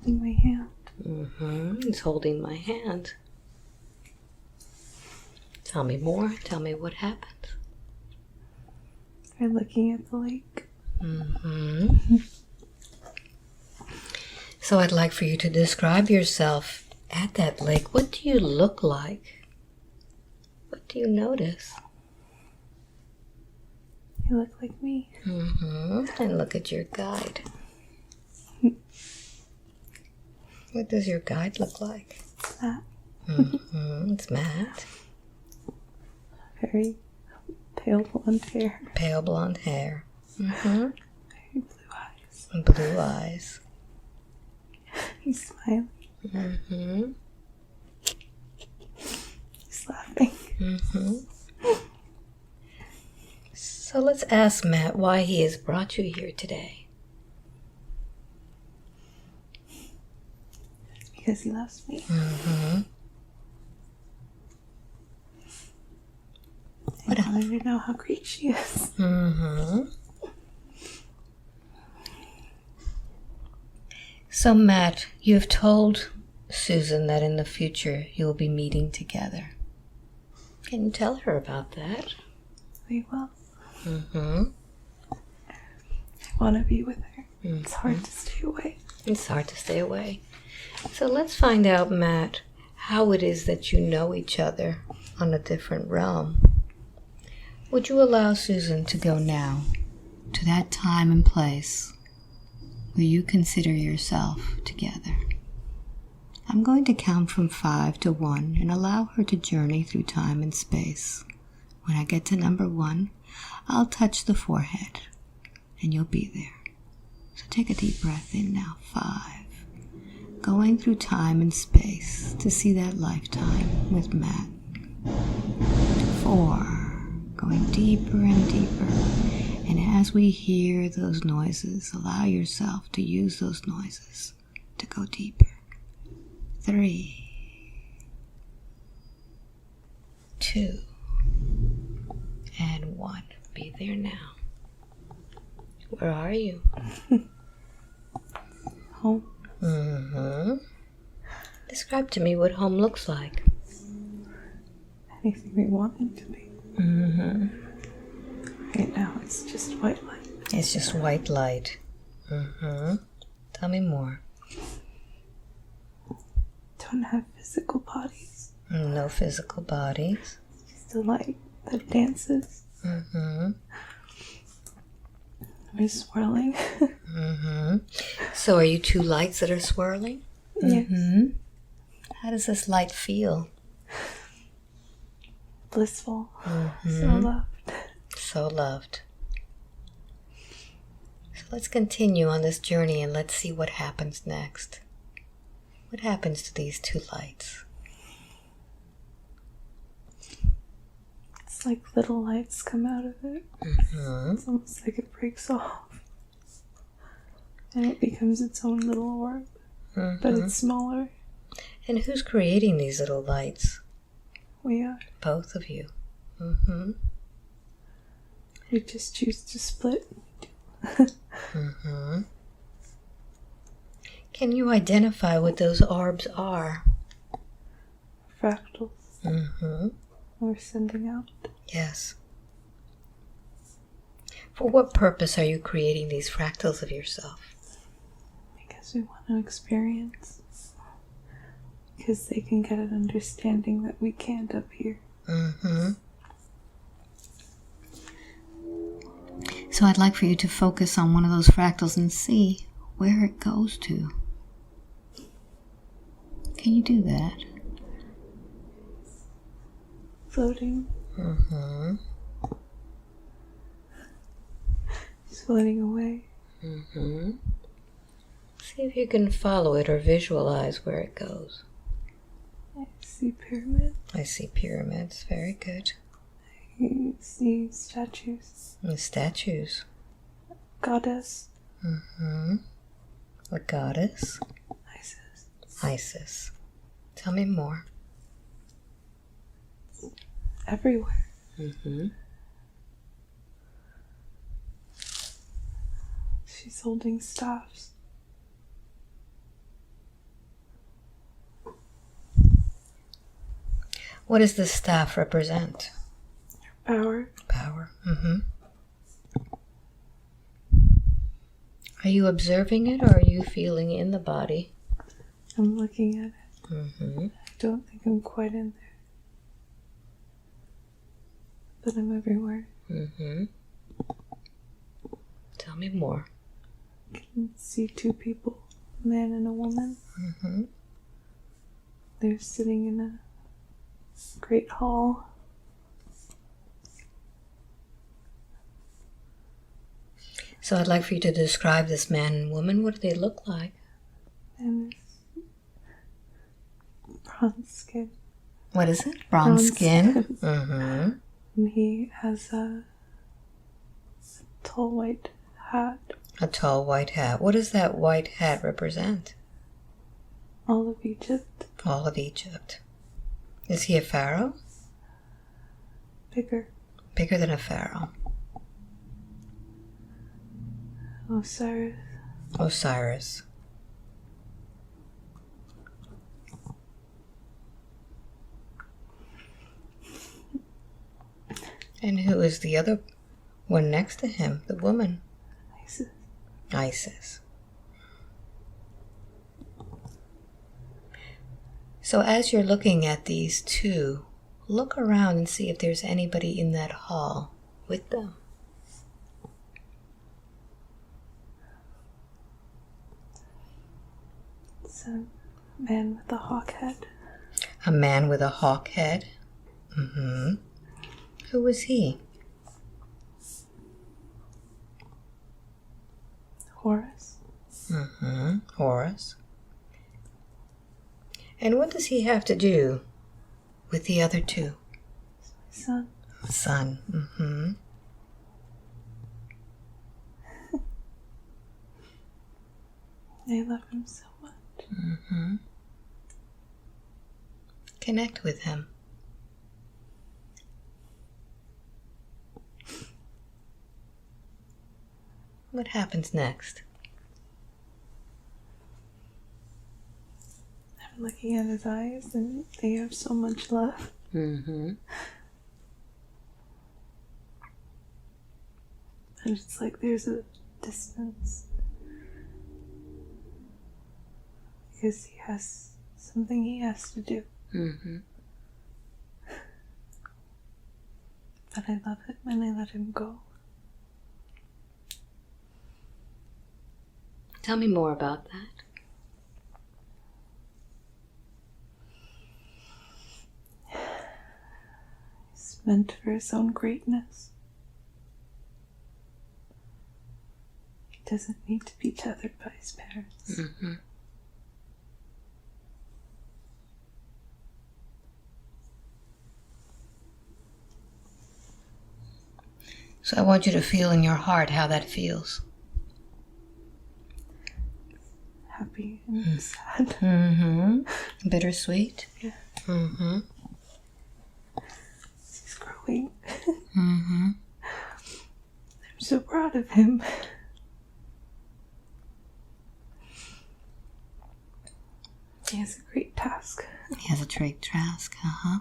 holding my hand. He's holding my hand. Tell me more. Tell me what happened. We're looking at the lake. So I'd like for you to describe yourself at that lake. What do you look like? What do you notice? You look like me. And look at your guide. What does your guide look like? Matt. It's Matt. Very pale blonde hair. Pale blonde hair. Very blue eyes. And blue eyes. He's smiling. He's laughing. So let's ask Matt why he has brought you here today. Because he loves me. I wanted to know how great she is. So Matt, you've told Susan that in the future you will be meeting together. Can you tell her about that? We will. I want to be with her. It's hard to stay away. It's hard to stay away. So let's find out, Matt, how it is that you know each other on a different realm. Would you allow Susan to go now to that time and place where you consider yourself together? I'm going to count from 5 to 1 and allow her to journey through time and space. When I get to number 1, I'll touch the forehead and you'll be there. So take a deep breath in now. 5. Going through time and space to see that lifetime with Matt. 4. Going deeper and deeper. And as we hear those noises, allow yourself to use those noises to go deeper. 3. 2. And 1. Be there now. Where are you? Home. Describe to me what home looks like. Anything we want it to be. Right now it's just white light. It's just white light. Tell me more. Don't have physical bodies. No physical bodies. Just a light that dances. We're swirling. So are you two lights that are swirling? Yes. How does this light feel? Blissful. So loved. So loved. So let's continue on this journey and let's see what happens next. What happens to these two lights? It's like little lights come out of it. It's almost like it breaks off. And it becomes its own little orb. But it's smaller. And who's creating these little lights? We are. Both of you. We just choose to split. Can you identify what those orbs are? Fractals. We're sending out. Yes. For what purpose are you creating these fractals of yourself? Because we want to experience. Because they can get an understanding that we can't up here. So I'd like for you to focus on one of those fractals and see where it goes to. Can you do that? Floating. It's floating away. See if you can follow it or visualize where it goes. I see pyramids. I see pyramids. Very good. I see statues. And statues. Goddess. What goddess? Isis. Isis. Tell me more. Everywhere. She's holding staffs. What does the staff represent? Power. Power. Are you observing it, or are you feeling it in the body? I'm looking at it. Mm-hmm. I don't think I'm quite in there. But I'm everywhere. Mm-hmm. Tell me more. I can see two people, a man and a woman. Mm-hmm. They're sitting in a great hall. So I'd like for you to describe this man and woman. What do they look like? And bronze skin. What is it? Bronze skin. Skin. Mm-hmm. And he has a tall white hat. A tall white hat. What does that white hat represent? All of Egypt. All of Egypt. Is he a pharaoh? Bigger. Bigger than a pharaoh. Osiris. Osiris. And who is the other one next to him? The woman? Isis. Isis. So as you're looking at these two, look around and see if there's anybody in that hall with them. It's a man with a hawk head. A man with a hawk head. Mm-hmm. Who is he? Horus. Mm-hmm. Horus. And what does he have to do with the other two? Sun. Sun. Mm-hmm. I love him so much. Mm-hmm. Connect with him. What happens next? I'm looking at his eyes and they have so much love. Mm-hmm. And it's like there's a distance. Because he has something he has to do. Mm-hmm. But I love him and I let him go. Tell me more about that. He's meant for his own greatness. He doesn't need to be tethered by his parents. Mm-hmm. So I want you to feel in your heart how that feels. Happy and sad. Mm-hmm. Bittersweet. Yeah. Mm-hmm. He's growing. Mm-hmm. I'm so proud of him. He has a great task. He has a great task. Uh-huh.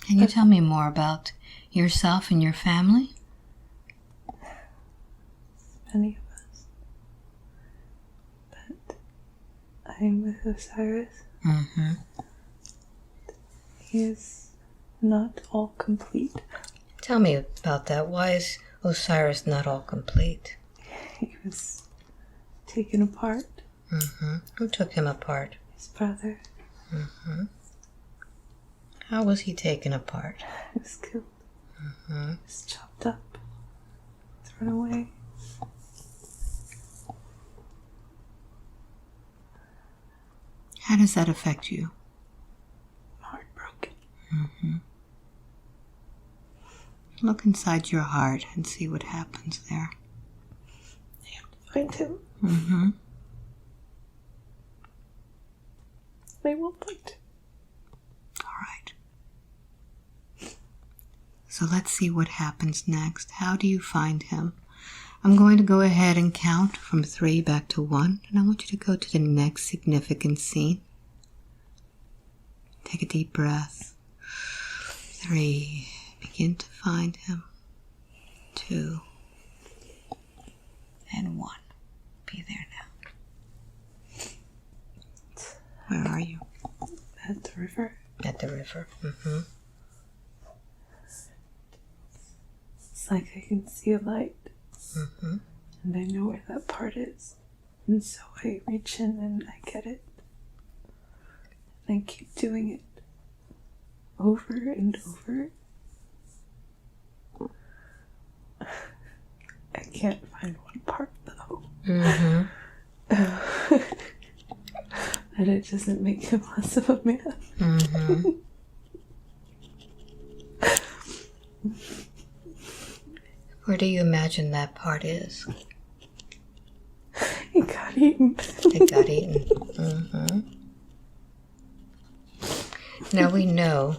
Can you tell me more about yourself and your family? Many of us. But I'm with Osiris. Mm-hmm. He is not all complete. Tell me about that. Why is Osiris not all complete? He was taken apart. Mm-hmm. Who took him apart? His brother. Mm-hmm. How was he taken apart? He was killed. Mm-hmm. He was chopped up. Thrown away. How does that affect you? I'm heartbroken. Mm-hmm. Look inside your heart and see what happens there. I have to find him. Mm-hmm. I will find him. All right. So let's see what happens next. How do you find him? I'm going to go ahead and count from 3 back to 1, and I want you to go to the next significant scene. Take a deep breath. 3. Begin to find him. 2. And 1. Be there now. Where are you? At the river. At the river. Mm-hmm. It's like I can see a light. Mm-hmm. And I know where that part is. And so I reach in and I get it. And I keep doing it. Over and over. I can't find one part though. Mm-hmm. And it doesn't make him less of a man. Mm-hmm. Where do you imagine that part is? He got eaten. It got eaten. Mm-hmm. Now we know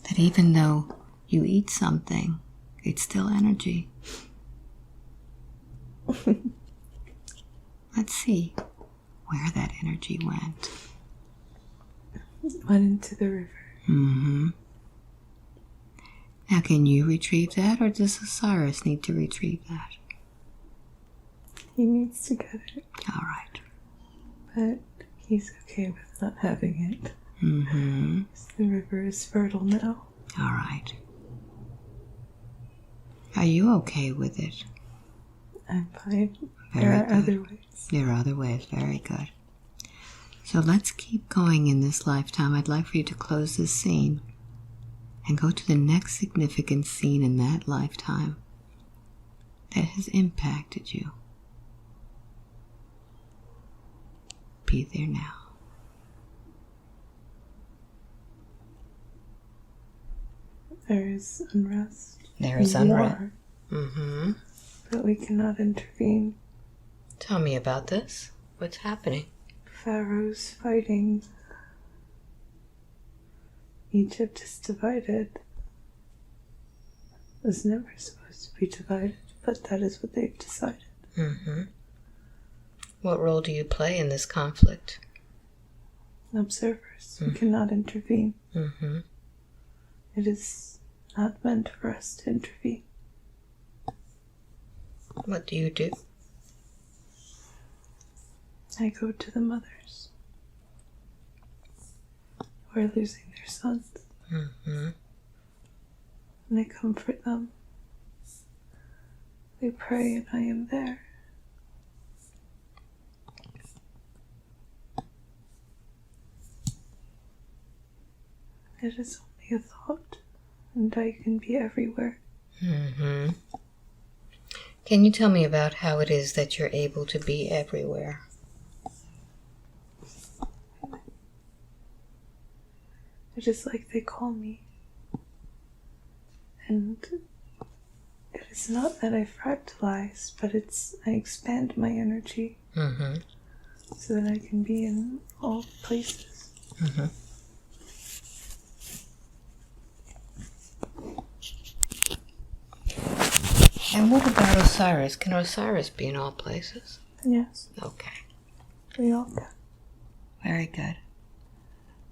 that even though you eat something, it's still energy. Let's see where that energy went. Went into the river. Mm-hmm. Now can you retrieve that, or does Osiris need to retrieve that? He needs to get it. All right. But he's okay with not having it. Mm-hmm. The river is fertile now. All right. Are you okay with it? I'm fine. Very there are good. other ways. There are other ways. Very good. So let's keep going in this lifetime. I'd like for you to close this scene and go to the next significant scene in that lifetime that has impacted you. Be there now. There is unrest. There is unrest. Mm-hmm. But we cannot intervene. Tell me about this. What's happening? Pharaoh's fighting. Egypt is divided. It was never supposed to be divided, but that is what they've decided. Mm-hmm. What role do you play in this conflict? Observers. We cannot intervene. Mm-hmm. It is not meant for us to intervene. What do you do? I go to the mothers who are losing their sons. Mm-hmm. And I comfort them. They pray and I am there. It is only a thought, and I can be everywhere. Mm-hmm. Can you tell me about how it is that you're able to be everywhere? It is like they call me. And it is not that I fractalize, but I expand my energy so that I can be in all places. Mm-hmm. And what about Osiris? Can Osiris be in all places? Yes, Okay. we all can. Very good.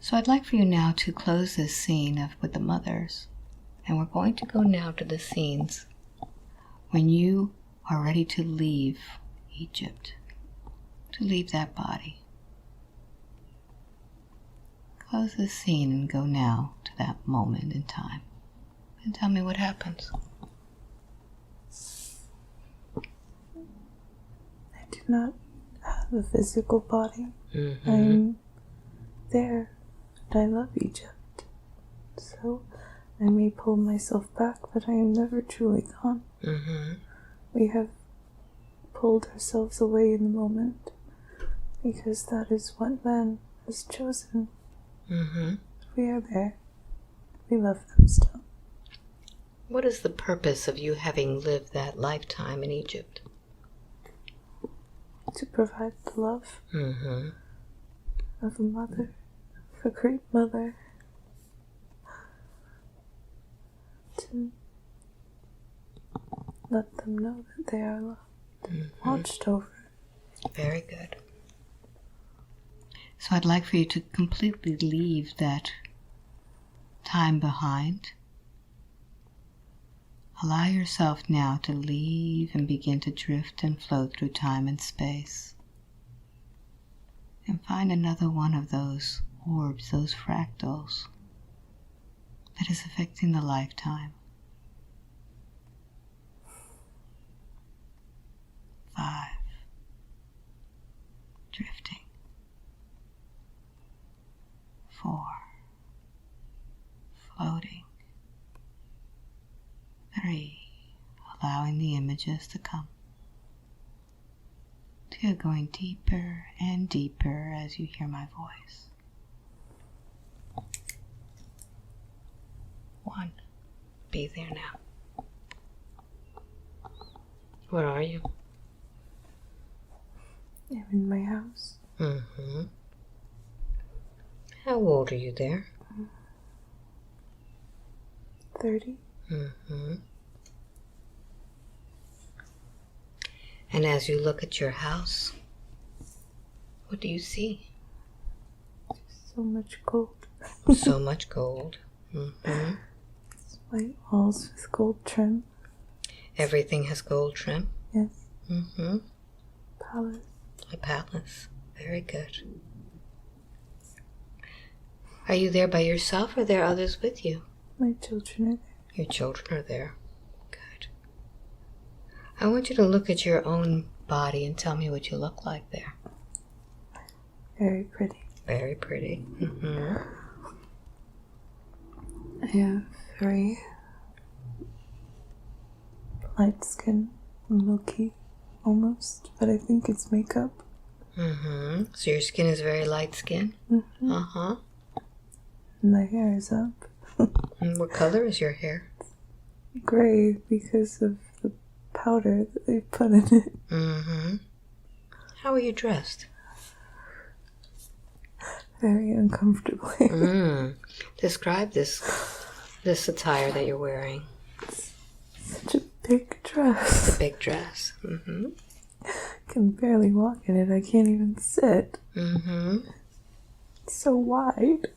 So I'd like for you now to close this scene with the mothers. And we're going to go now to the scenes when you are ready to leave Egypt, to leave that body. Close this scene and go now to that moment in time. And tell me what happens. I do not have a physical body. Mm-hmm. I'm there, and I love Egypt. So I may pull myself back, but I am never truly gone. Mm-hmm. We have pulled ourselves away in the moment, because that is what man has chosen. Mm-hmm. We are there. We love them still. What is the purpose of you having lived that lifetime in Egypt? To provide the love Mm-hmm. of a mother, of a great mother, to let them know that they are loved and watched over. Very good. So I'd like for you to completely leave that time behind. Allow yourself now to leave and begin to drift and float through time and space. And find another one of those orbs, those fractals, that is affecting the lifetime. 5. Drifting. 4. Floating. 3. Allowing the images to come. 2. Going deeper and deeper as you hear my voice. 1. Be there now. Where are you? I'm in my house. Mm-hmm. How old are you there? 30. Mm-hmm. And as you look at your house, what do you see? So much gold. So much gold. Mm-hmm. White walls with gold trim. Everything has gold trim? Yes. Mm-hmm. Palace. A palace. Very good. Are you there by yourself or are there others with you? My children are there. Your children are there. Good. I want you to look at your own body and tell me what you look like there. Very pretty. Very pretty. Mm-hmm. I have very light skin, milky almost, but I think it's makeup. Mm-hmm. So your skin is very light skin? Mm-hmm. Uh-huh. And my hair is up. And what color is your hair? Gray because of the powder that they put in it. Mm-hmm. How are you dressed? Very uncomfortably. Describe this attire that you're wearing. Such a big dress. It's a big dress. Mm-hmm. I can barely walk in it. I can't even sit. Mm-hmm. It's so wide.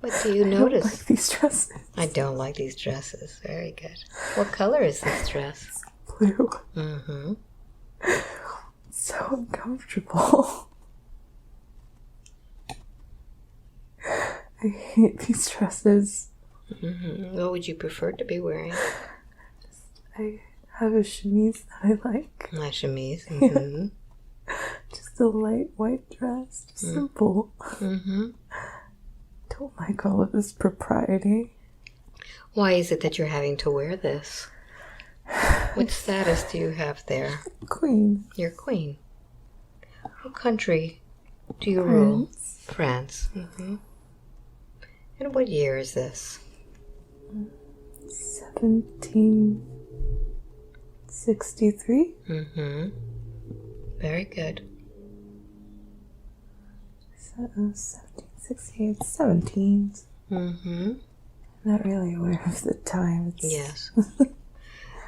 What do you I notice? don't like these dresses. I don't like these dresses. Very good. What color is this dress? Blue. Mm-hmm. So uncomfortable. I hate these dresses. Mm-hmm. What would you prefer to be wearing? I have a chemise that I like. My chemise. Mm-hmm. Just a light white dress. Just simple. Mm-hmm. Don't like all of this propriety. Why is it that you're having to wear this? What status do you have there? Queen. You're queen. What country do you rule? France. Mm-hmm. And what year is this? 1763. Mm-hmm. Very good. 1768. 17s. Mm-hmm. Not really aware of the time. Yes.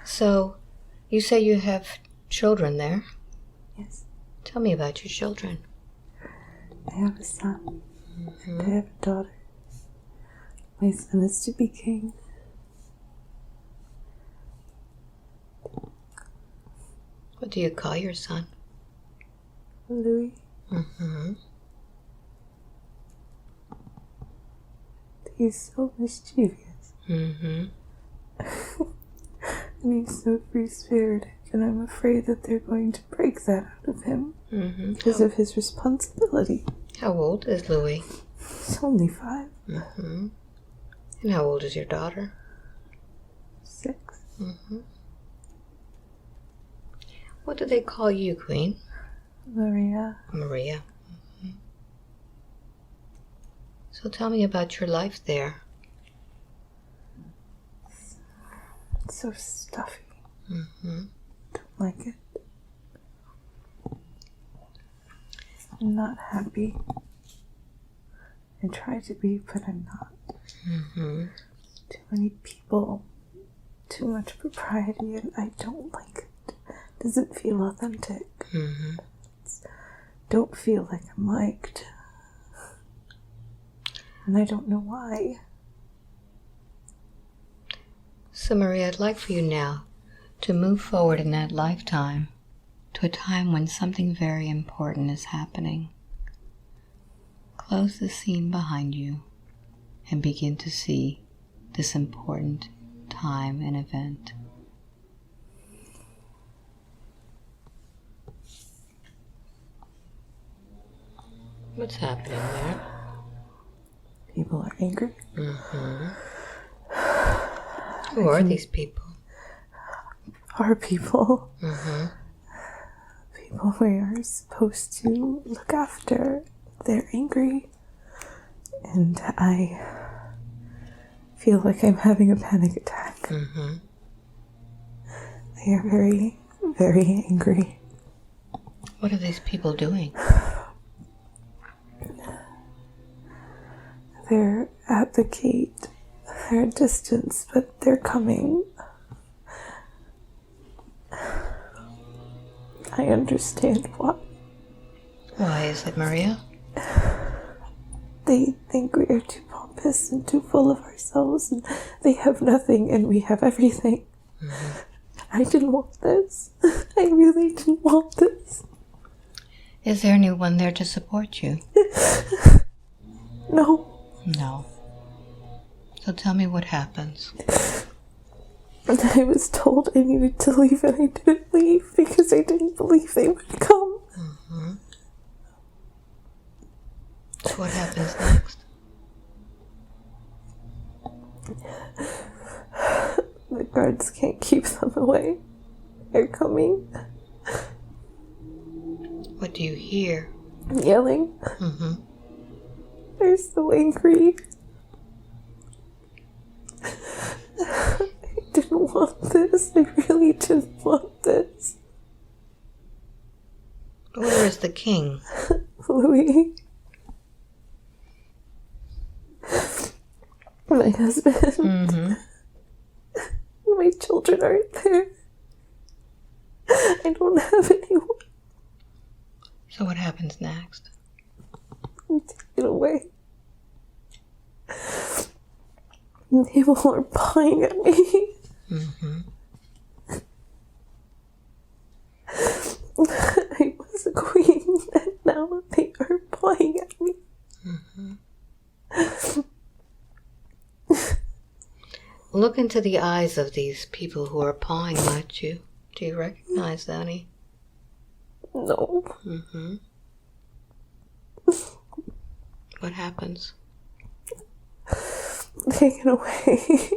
So, you say you have children there? Yes. Tell me about your children. I have a son. And I have a daughter. My son is to be king. What do you call your son? Louis. Mm-hmm. He's so mischievous. Mm-hmm. And he's so free-spirited. And I'm afraid that they're going to break that out of him. Mm-hmm. Because of his responsibility. How old is Louis? He's only 5. Mm-hmm. And how old is your daughter? 6. Mm-hmm. What do they call you, Queen? Maria. Maria. Mm-hmm. So tell me about your life there. It's so stuffy. Mm-hmm. Don't like it. I'm not happy. I try to be, but I'm not. Mm-hmm. Too many people. Too much propriety, and I don't like it. It doesn't feel authentic. Mm-hmm. don't feel like I'm liked. And I don't know why. So, Maria, I'd like for you now to move forward in that lifetime to a time when something very important is happening. Close the scene behind you and begin to see this important time and event. What's happening there? People are angry. Mm-hmm. Who are these people? Are people. Mm-hmm. People we are supposed to look after. They're angry. And I feel like I'm having a panic attack. Mm-hmm. They are very, very angry. What are these people doing? They're at the gate. They're at distance, but they're coming. I understand why. Why is it, Maria? They think we are too pompous and too full of ourselves, and they have nothing and we have everything. Mm-hmm. I didn't want this. I really didn't want this. Is there anyone there to support you? No. No. So tell me what happens. I was told I needed to leave and I didn't leave because I didn't believe they would come. Mm-hmm. So what happens next? The guards can't keep them away. They're coming. What do you hear? Yelling. Mm-hmm. They're so angry. I didn't want this. I really didn't want this. Where is the king? Louis. My husband. Mm-hmm. My children aren't there. I don't have anyone. So what happens next? I'm taken away. And people are pawing at me. Mm-hmm. I was a queen, and now they are pawing at me. Mm-hmm. Look into the eyes of these people who are pawing at you. Do you recognize any? No. Mm-hmm. What happens? Taken away.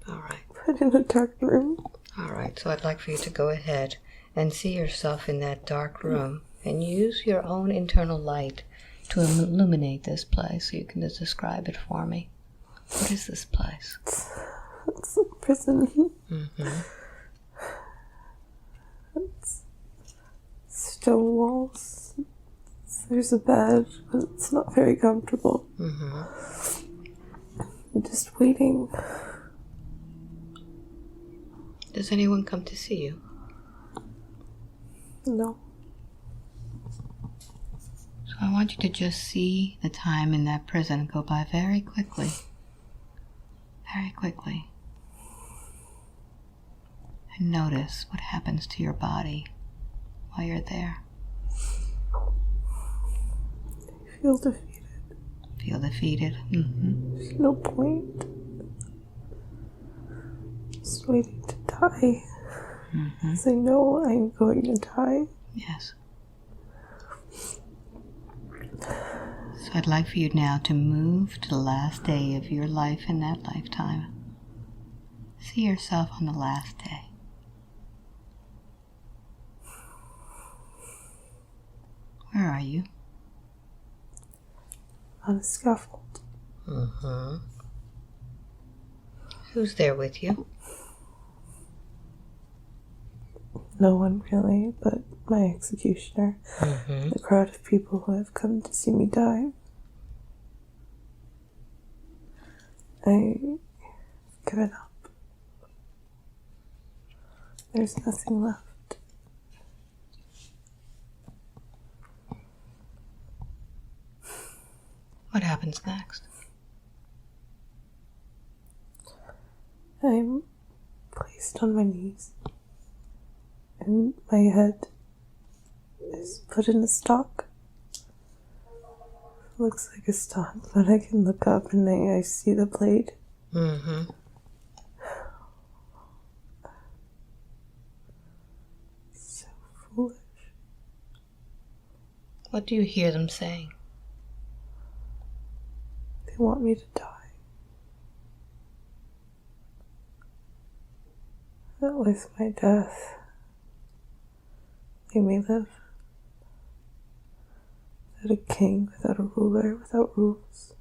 All right. Put in a dark room. All right. So I'd like for you to go ahead and see yourself in that dark room and use your own internal light to illuminate this place so you can just describe it for me. What is this place? It's a prison. Mm-hmm. It's stone walls. There's a bed, but it's not very comfortable. Mm-hmm. I'm just waiting. Does anyone come to see you? No. So I want you to just see the time in that prison go by very quickly. Very quickly. And notice what happens to your body while you're there. I feel defeated. Feel defeated? Mm-hmm. There's no point. Just waiting to die. Mm-hmm. Because I know I'm going to die. Yes. So I'd like for you now to move to the last day of your life in that lifetime. See yourself on the last day. Where are you? On the scaffold. Mm-hmm. Who's there with you? No one really, but my executioner. Mm-hmm. The crowd of people who have come to see me die. I've given up. There's nothing left. happens next? I'm placed on my knees, and my head is put in a stock. Looks like a stock, but I can look up and I see the blade. Mm-hmm. So foolish. What do you hear them saying? They want me to die. That was my death. They may live without a king, without a ruler, without rules.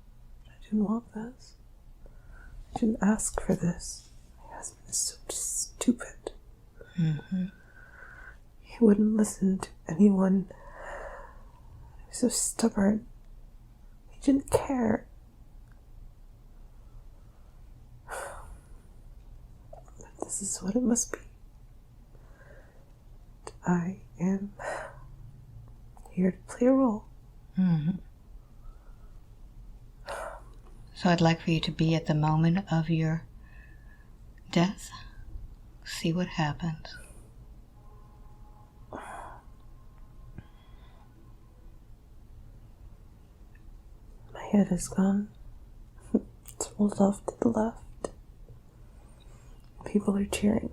I didn't want this. I didn't ask for this. My husband is so stupid. Mm-hmm. He wouldn't listen to anyone. He was so stubborn. He didn't care. But this is what it must be. I am here to play a role. Mm-hmm. So I'd like for you to be at the moment of your death. See what happens. My head is gone. It's rolled off to the left. People are cheering.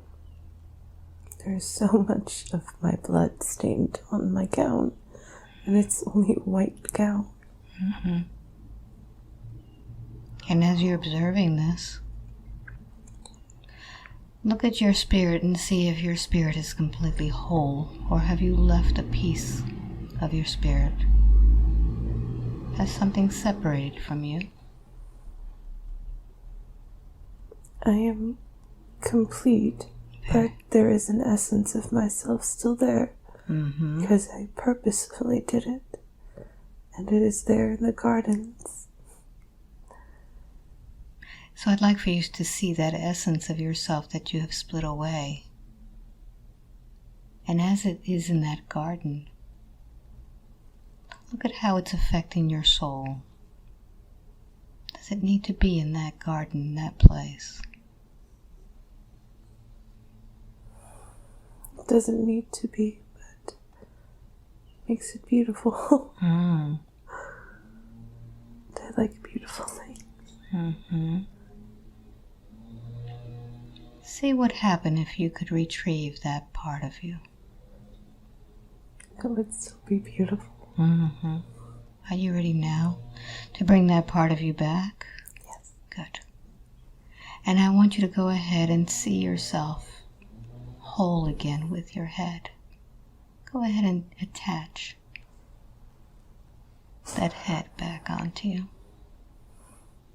There's so much of my blood stained on my gown, and it's only a white gown. Mm-hmm. And as you're observing this, look at your spirit and see if your spirit is completely whole, or have you left a piece of your spirit? Has something separated from you? I am complete, but there is an essence of myself still there, Mm-hmm. because I purposefully did it, and it is there in the gardens. So I'd like for you to see that essence of yourself that you have split away. And as it is in that garden, look at how it's affecting your soul. Does it need to be in that garden, that place? It doesn't need to be, but it makes it beautiful. Mm. I like beautiful things. Mm-hmm. See what happened if you could retrieve that part of you. It would still be beautiful. Mm-hmm. Are you ready now to bring that part of you back? Yes. Good. And I want you to go ahead and see yourself whole again with your head. Go ahead and attach that head back onto you.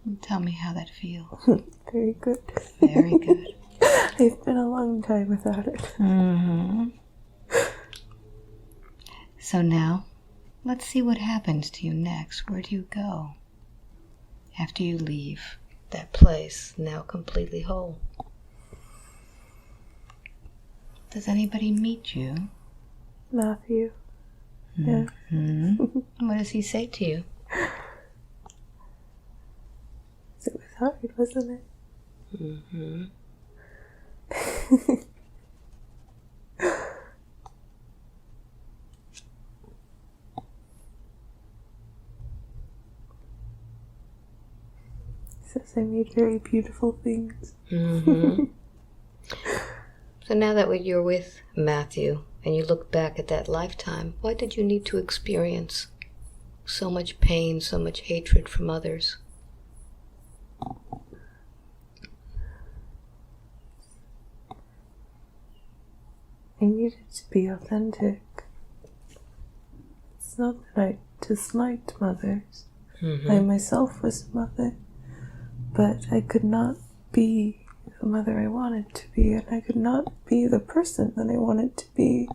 And tell me how that feels. Very good. Very good. It's been a long time without it. Mm-hmm. So now, let's see what happens to you next. Where do you go after you leave that place now completely whole? Does anybody meet you? Matthew. Yeah. Mm-hmm. What does he say to you? It was hard, wasn't it? Mm-hmm. He says I made very beautiful things. Mm-hmm. So now that you're with Matthew and you look back at that lifetime, why did you need to experience so much pain, so much hatred from others? I needed to be authentic. It's not that I disliked mothers. Mm-hmm. I myself was a mother, but I could not be the mother I wanted to be, and I could not be the person that I wanted to be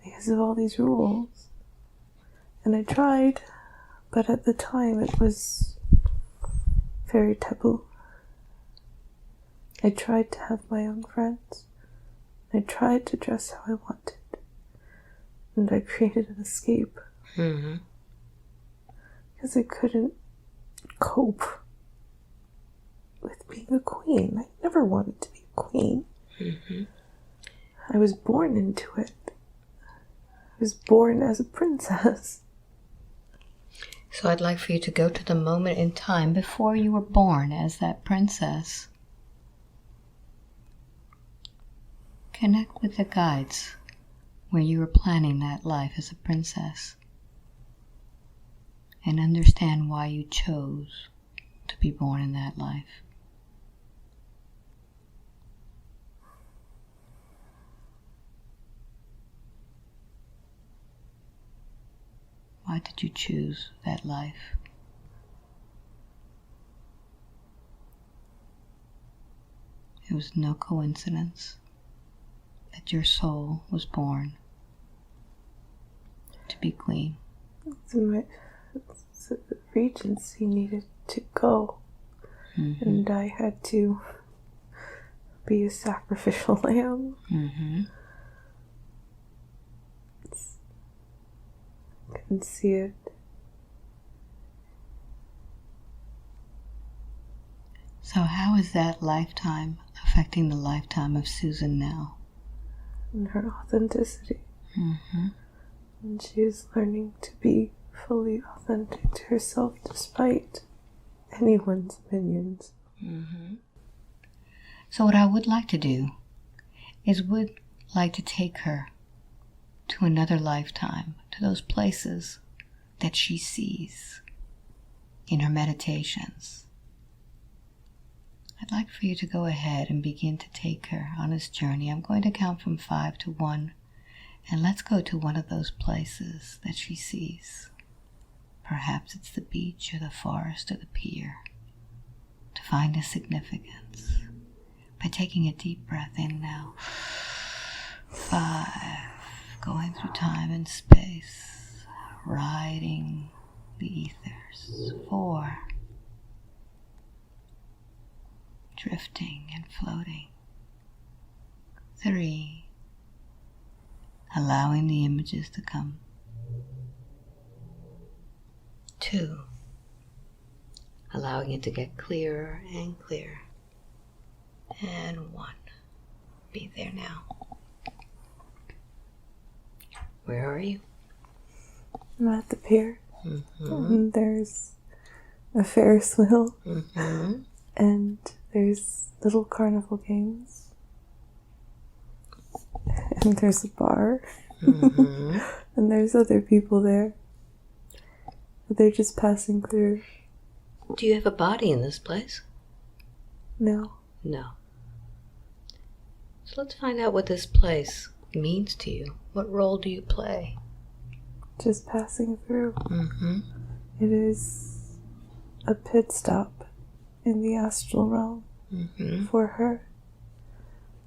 because of all these rules. And I tried, but at the time it was very taboo. I tried to have my own friends. I tried to dress how I wanted, and I created an escape Mm-hmm. because I couldn't cope with being a queen. I never wanted to be a queen. Mm-hmm. I was born into it. I was born as a princess. So I'd like for you to go to the moment in time before you were born as that princess. Connect with the guides where you were planning that life as a princess. And understand why you chose to be born in that life. Why did you choose that life? It was no coincidence that your soul was born to be queen. The Regency needed to go, and I had to be a sacrificial lamb. Mm-hmm. I can see it. So how is that lifetime affecting the lifetime of Susan now? And her authenticity. Mm-hmm. And she is learning to be fully authentic to herself despite anyone's opinions. Mm-hmm. So what I would like to do is would like to take her to another lifetime, to those places that she sees in her meditations. I'd like for you to go ahead and begin to take her on this journey. I'm going to count from 5 to 1, and let's go to one of those places that she sees. Perhaps it's the beach or the forest or the pier, to find a significance by taking a deep breath in now. 5, going through time and space, riding the ethers. 4, drifting and floating. 3, allowing the images to come. 2, allowing it to get clearer and clearer. And 1, be there now. Where are you? I'm at the pier. Mm-hmm. And there's a Ferris wheel. Mm-hmm. And there's little carnival games. And there's a bar. Mm-hmm. And there's other people there. But they're just passing through. Do you have a body in this place? No. No. So let's find out what this place means to you. What role do you play? Just passing through. Mm-hmm. It is a pit stop in the astral realm for her.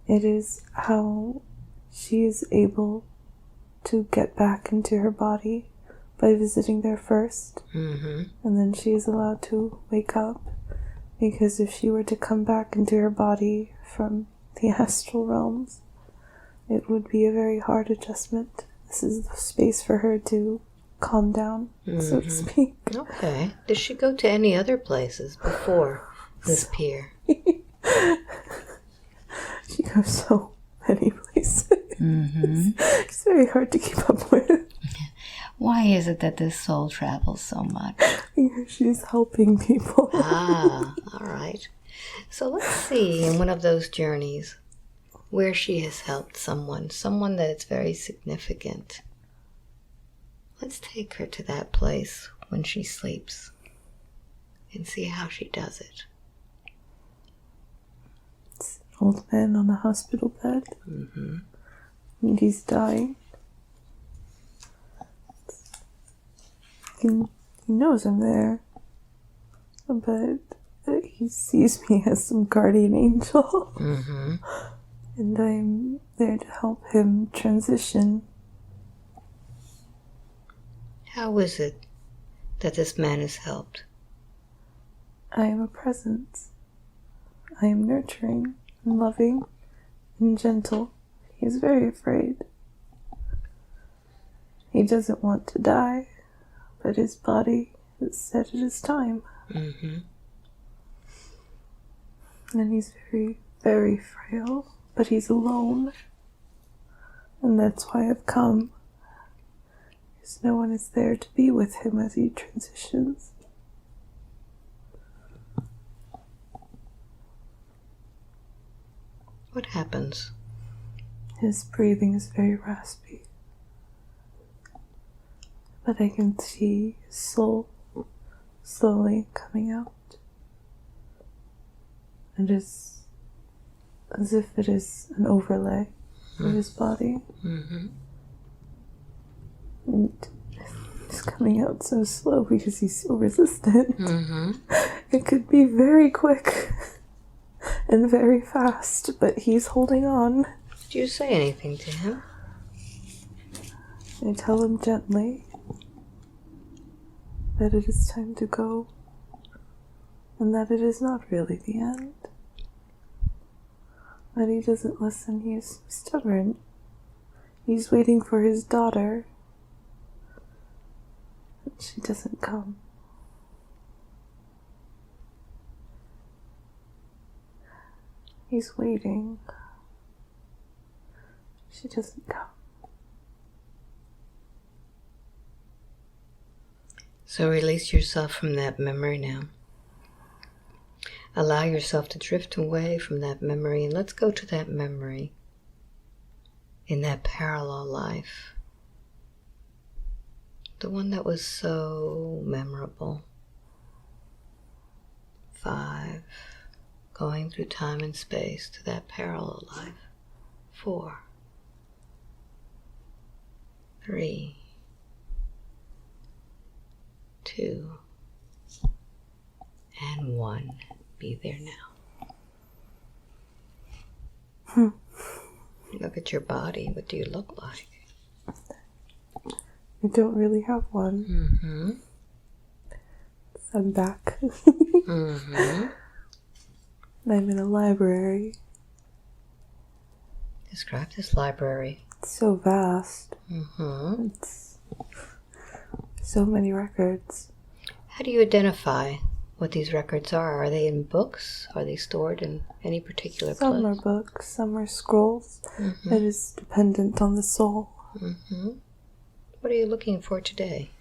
It is how she is able to get back into her body by visiting there first. Mm-hmm. And then she is allowed to wake up, because if she were to come back into her body from the astral realms, it would be a very hard adjustment. This is the space for her to calm down, so to speak. Okay. Did she go to any other places before this pier? She goes so many places. Mm-hmm. It's very hard to keep up with. Why is it that this soul travels so much? Because she's helping people. Ah, all right. So let's see in one of those journeys where she has helped someone that is very significant. Let's take her to that place when she sleeps and see how she does it. It's an old man on a hospital bed. Mm-hmm. And he's dying. He knows I'm there. But he sees me as some guardian angel. Mm-hmm. And I'm there to help him transition. How is it that this man is helped? I am a presence. I am nurturing and loving and gentle. He is very afraid. He doesn't want to die, but his body has said it is time. Mm-hmm. And he's very, very frail, but he's alone. And that's why I've come. Because no one is there to be with him as he transitions. What happens? His breathing is very raspy. But I can see his soul slowly coming out. And it's as if it is an overlay for his body. Mm-hmm. And it's coming out so slow because he's so resistant. Mm-hmm. It could be very quick and very fast, but he's holding on. Do you say anything to him? I tell him gently that it is time to go, and that it is not really the end. But he doesn't listen, he is stubborn. He's waiting for his daughter. But she doesn't come. He's waiting. She doesn't come. So release yourself from that memory now. Allow yourself to drift away from that memory, and let's go to that memory in that parallel life. The one that was so memorable. 5, going through time and space to that parallel life. 4, 3, 2, and 1. Be there now. Look at your body. What do you look like? I don't really have one. Mm-hmm. I'm back. Mm-hmm. I'm in a library. Describe this library. It's so vast. Mm-hmm. It's so many records. How do you identify what these records are? Are they in books? Are they stored in any particular place? Some are books, some are scrolls. Mm-hmm. It is dependent on the soul. Mm-hmm. What are you looking for today?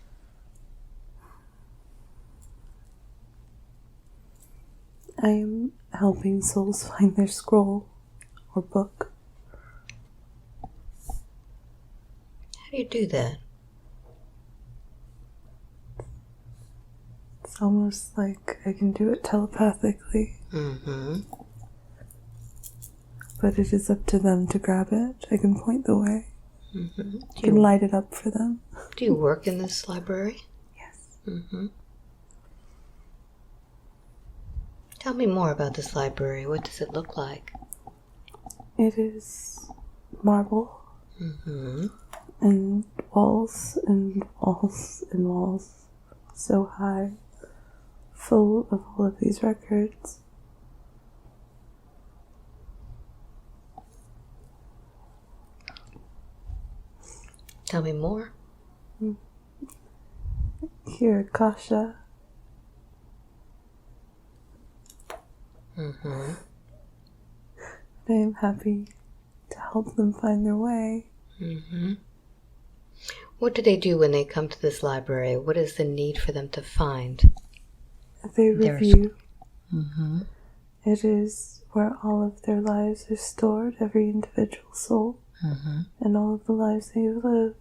I am helping souls find their scroll or book. How do you do that? It's almost like I can do it telepathically. Mm-hmm. But it is up to them to grab it. I can point the way. Mm-hmm. I can light it up for them. Do you work in this library? Yes. Mm-hmm. Tell me more about this library. What does it look like? It is marble. Mm-hmm. And walls and walls and walls. So high. Full of all of these records. Tell me more. Here, Kasha. Mm-hmm. I am happy to help them find their way. Mm-hmm. What do they do when they come to this library? What is the need for them to find? They review. Mm-hmm. It is where all of their lives are stored, every individual soul, Mm-hmm. and all of the lives they have lived.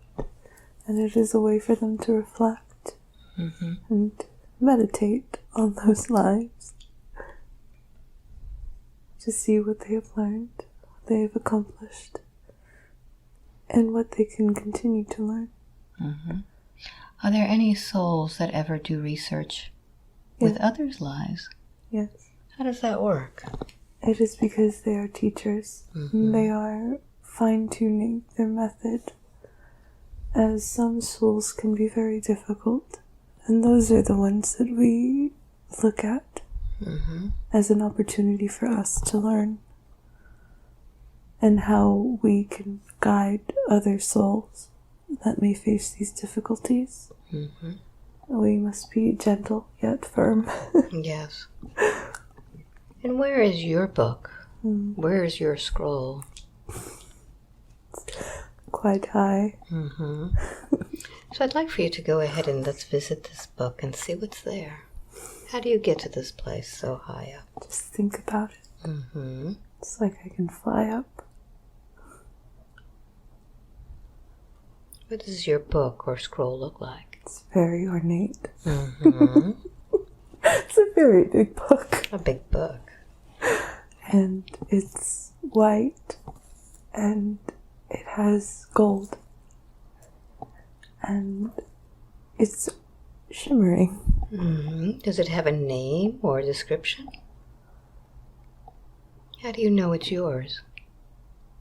And it is a way for them to reflect Mm-hmm. and meditate on those lives. To see what they have learned, what they have accomplished, and what they can continue to learn. Mm-hmm. Are there any souls that ever do research with others' lives? Yes. How does that work? It is because they are teachers. Mm-hmm. They are fine-tuning their method, as some souls can be very difficult. And those are the ones that we look at Mm-hmm. as an opportunity for us to learn. And how we can guide other souls that may face these difficulties. Mm-hmm. We must be gentle yet firm. Yes. And where is your book? Where is your scroll? Quite high. Mm-hmm. So I'd like for you to go ahead and let's visit this book and see what's there. How do you get to this place so high up? Just think about it. Mm-hmm. It's like I can fly up. What does your book or scroll look like? It's very ornate. Mm-hmm. It's a very big book. A big book. And it's white. And it has gold. And it's shimmering. Mm-hmm. Does it have a name or a description? How do you know it's yours?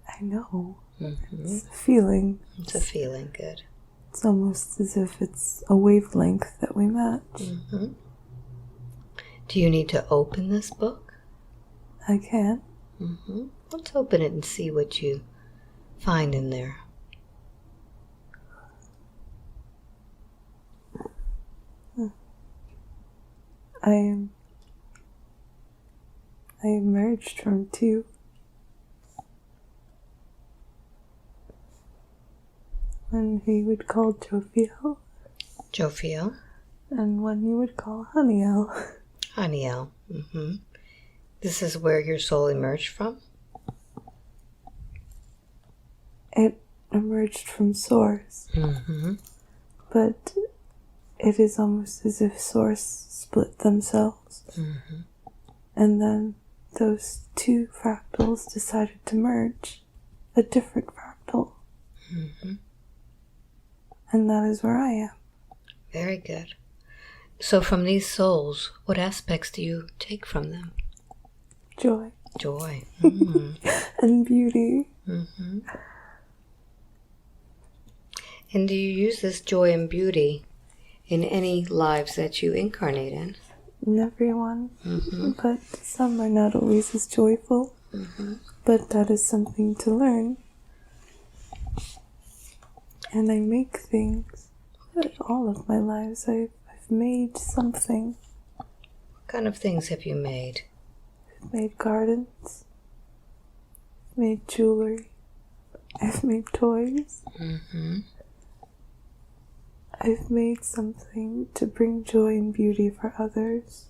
I know. Mm-hmm. It's a feeling. It's a feeling, good. It's almost as if it's a wavelength that we match. Mm-hmm. Do you need to open this book? I can. Mm-hmm. Let's open it and see what you find in there. I emerged from two. One he would call Jophiel, Jophiel. and one you would call Haniel. Haniel. Mm-hmm. This is where your soul emerged from? It emerged from Source, Mm-hmm. but it is almost as if Source split themselves. Mm-hmm. And then those two fractals decided to merge a different fractal. Mm-hmm. And that is where I am. Very good. So from these souls, what aspects do you take from them? Joy. Joy. Mm-hmm. And beauty. Mm-hmm. And do you use this joy and beauty in any lives that you incarnate in? In everyone. Mm-hmm. But some are not always as joyful. Mm-hmm. But that is something to learn. And I make things. But all of my lives I've made something. What kind of things have you made? I've made gardens. I've made jewelry. I've made toys. Mm-hmm. I've made something to bring joy and beauty for others.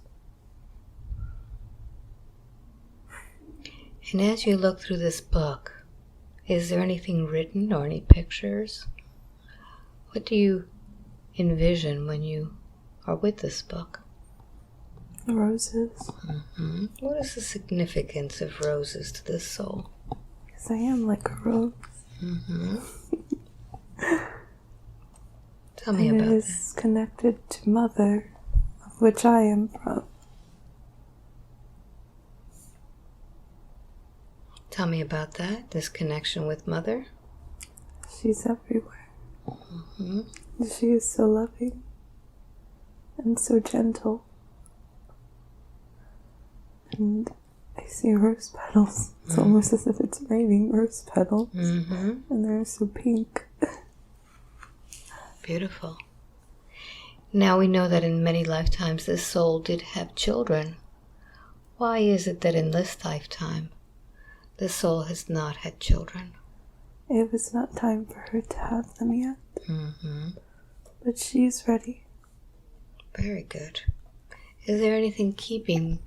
And as you look through this book, is there anything written or any pictures? What do you envision when you are with this book? Roses. Mm-hmm. What is the significance of roses to this soul? Because I am like a rose. Mm-hmm. Tell me And about it is connected to Mother, of which I am from. Tell me about that, this connection with Mother. She's everywhere. Mm-hmm. She is so loving and so gentle. And I see rose petals. It's almost as if it's raining rose petals. Mm-hmm. And they're so pink. Beautiful. Now we know that in many lifetimes this soul did have children. Why is it that in this lifetime this soul has not had children? It was not time for her to have them yet. Mm-hmm. But she's ready. Very good. Is there anything keeping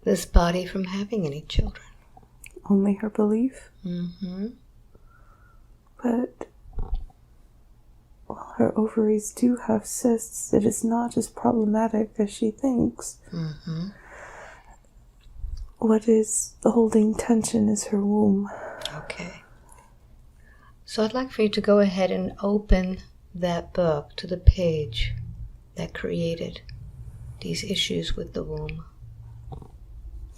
this body from having any children? Only her belief. Mm-hmm. But while her ovaries do have cysts, it is not as problematic as she thinks. Mm-hmm. What is holding tension is her womb. Okay. So I'd like for you to go ahead and open that book to the page that created these issues with the womb.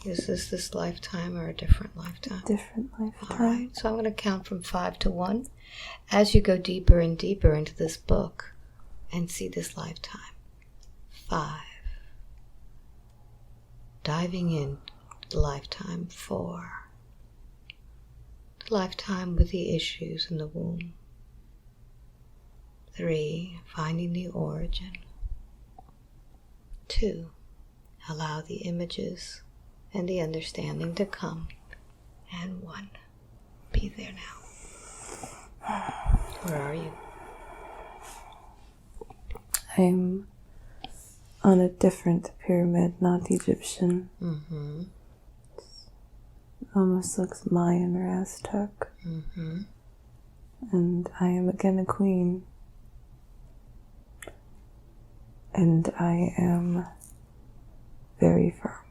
Is this lifetime or a different lifetime? Different All lifetime. right. So I'm going to count from 5 to 1 as you go deeper and deeper into this book and see this lifetime. 5. Diving in to the lifetime. 4. The lifetime with the issues in the womb. 3. Finding the origin. 2. Allow the images and the understanding to come. And 1. Be there now. Where are you? I'm on a different pyramid, not Egyptian. Mm-hmm. It almost looks Mayan or Aztec. Mm-hmm. And I am again a queen. And I am very firm.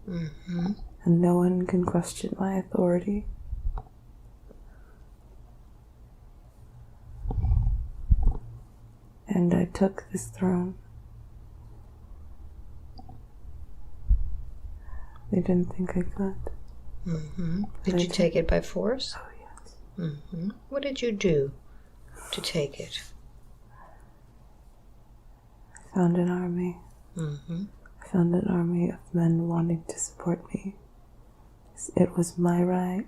Mm-hmm. And no one can question my authority. And I took this throne. They didn't think I could. Mm-hmm. Did you take it by force? Oh, yes. Mm-hmm. What did you do to take it? I found an army. Mm-hmm. I found an army of men wanting to support me. It was my right.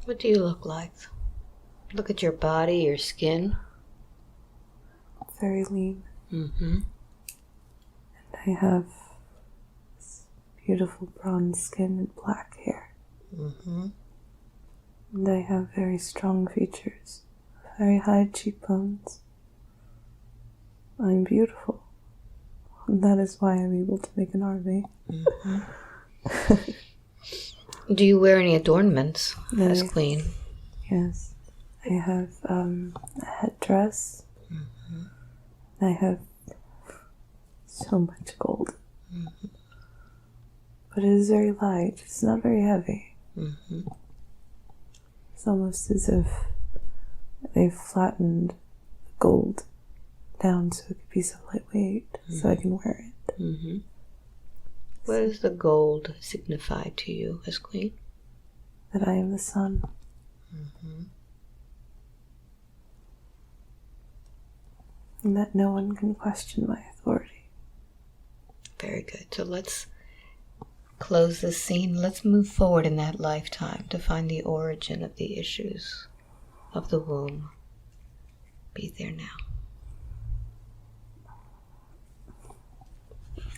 What do you look like? Look at your body, your skin. Very lean. Mm-hmm. I have this beautiful bronze skin and black hair. Mm-hmm. And I have very strong features, very high cheekbones. I'm beautiful. And that is why I'm able to make an army. Mm-hmm. Do you wear any adornments as queen? Yes. I have a headdress. Mm-hmm. I have so much gold. Mm-hmm. But it is very light. It's not very heavy. Mm-hmm. It's almost as if they've flattened the gold down so it could be so lightweight, so I can wear it. Mm-hmm. What does the gold signify to you as queen? That I am the sun. Mm-hmm. And that no one can question my authority. Very good. So let's close this scene. Let's move forward in that lifetime to find the origin of the issues of the womb. Be there now.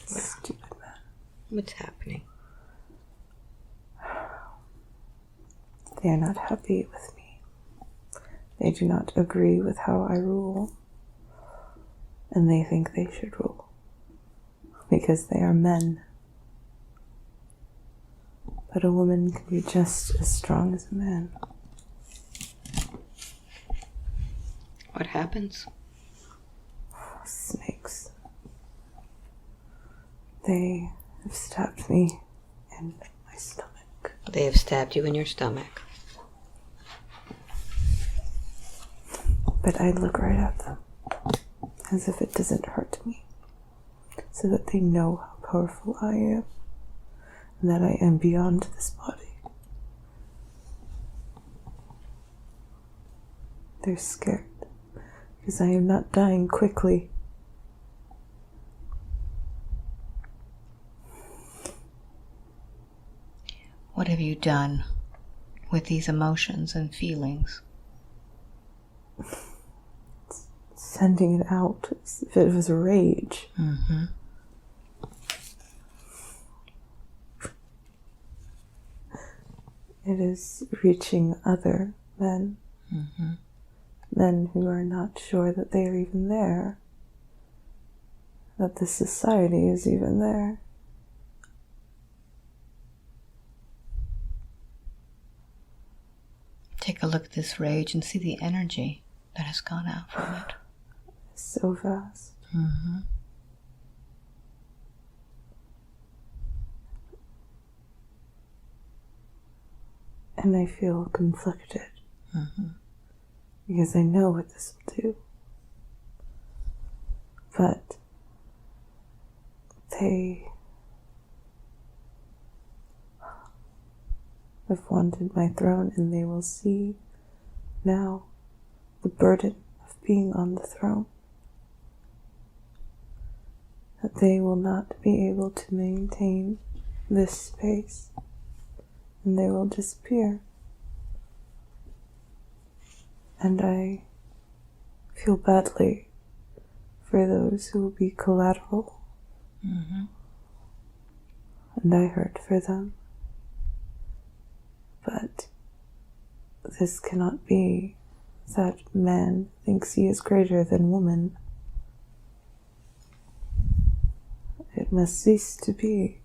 Stupid man. What's happening? They are not happy with me. They do not agree with how I rule. And they think they should rule. Because they are men. But a woman can be just as strong as a man. What happens? Snakes. They have stabbed me in my stomach. They have stabbed you in your stomach. But I look right at them, as if it doesn't hurt me, so that they know how powerful I am, and that I am beyond this body. They're scared, because I am not dying quickly. What have you done with these emotions and feelings? Sending it out as if it was rage. Mm-hmm. It is reaching other men. Mm-hmm. Men who are not sure that they are even there. That this society is even there. Take a look at this rage and see the energy that has gone out from it. So fast. Mm-hmm. And I feel conflicted. Mm-hmm. Because I know what this will do. But they have wanted my throne, and they will see now the burden of being on the throne. That they will not be able to maintain this space, and they will disappear. And I feel badly for those who will be collateral. Mm-hmm. And I hurt for them. But this cannot be that man thinks he is greater than woman. It must cease to be.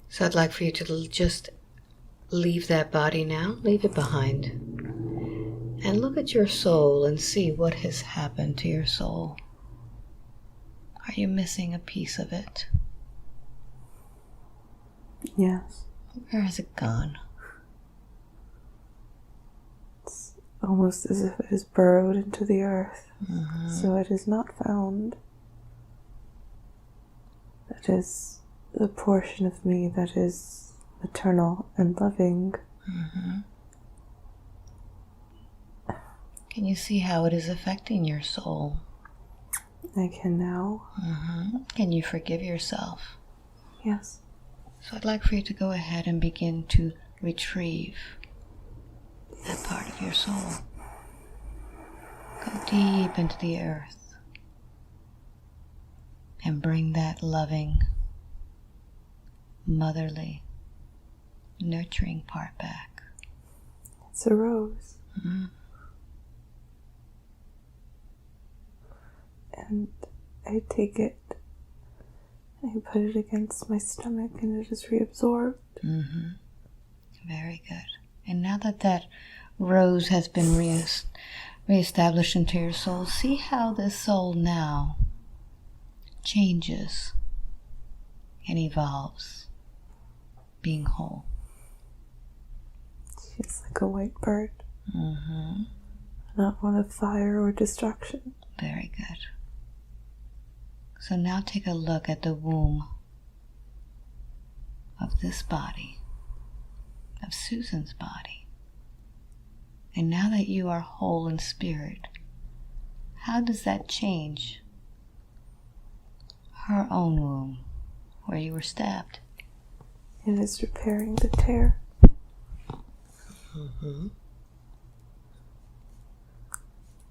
So I'd like for you to just leave that body now, leave it behind, and look at your soul and see what has happened to your soul. Are you missing a piece of it? Yes. Where has it gone? It's almost as if it is burrowed into the earth, Mm-hmm. so it is not found. That is the portion of me that is maternal and loving. Mm-hmm. Can you see how it is affecting your soul? I can now. Mm-hmm. Can you forgive yourself? Yes. So I'd like for you to go ahead and begin to retrieve that part of your soul. Go deep into the earth and bring that loving, motherly, nurturing part back. It's a rose. Mm-hmm. And I take it, I put it against my stomach, and it is reabsorbed. Mm-hmm. Very good. And now that that rose has been reestablished into your soul, see how this soul now changes and evolves, being whole. She's like a white bird, Mm-hmm. not one of fire or destruction. Very good. So now take a look at the womb of this body, of Susan's body. And now that you are whole in spirit, how does that change her own womb where you were stabbed? It is repairing the tear. Mm-hmm.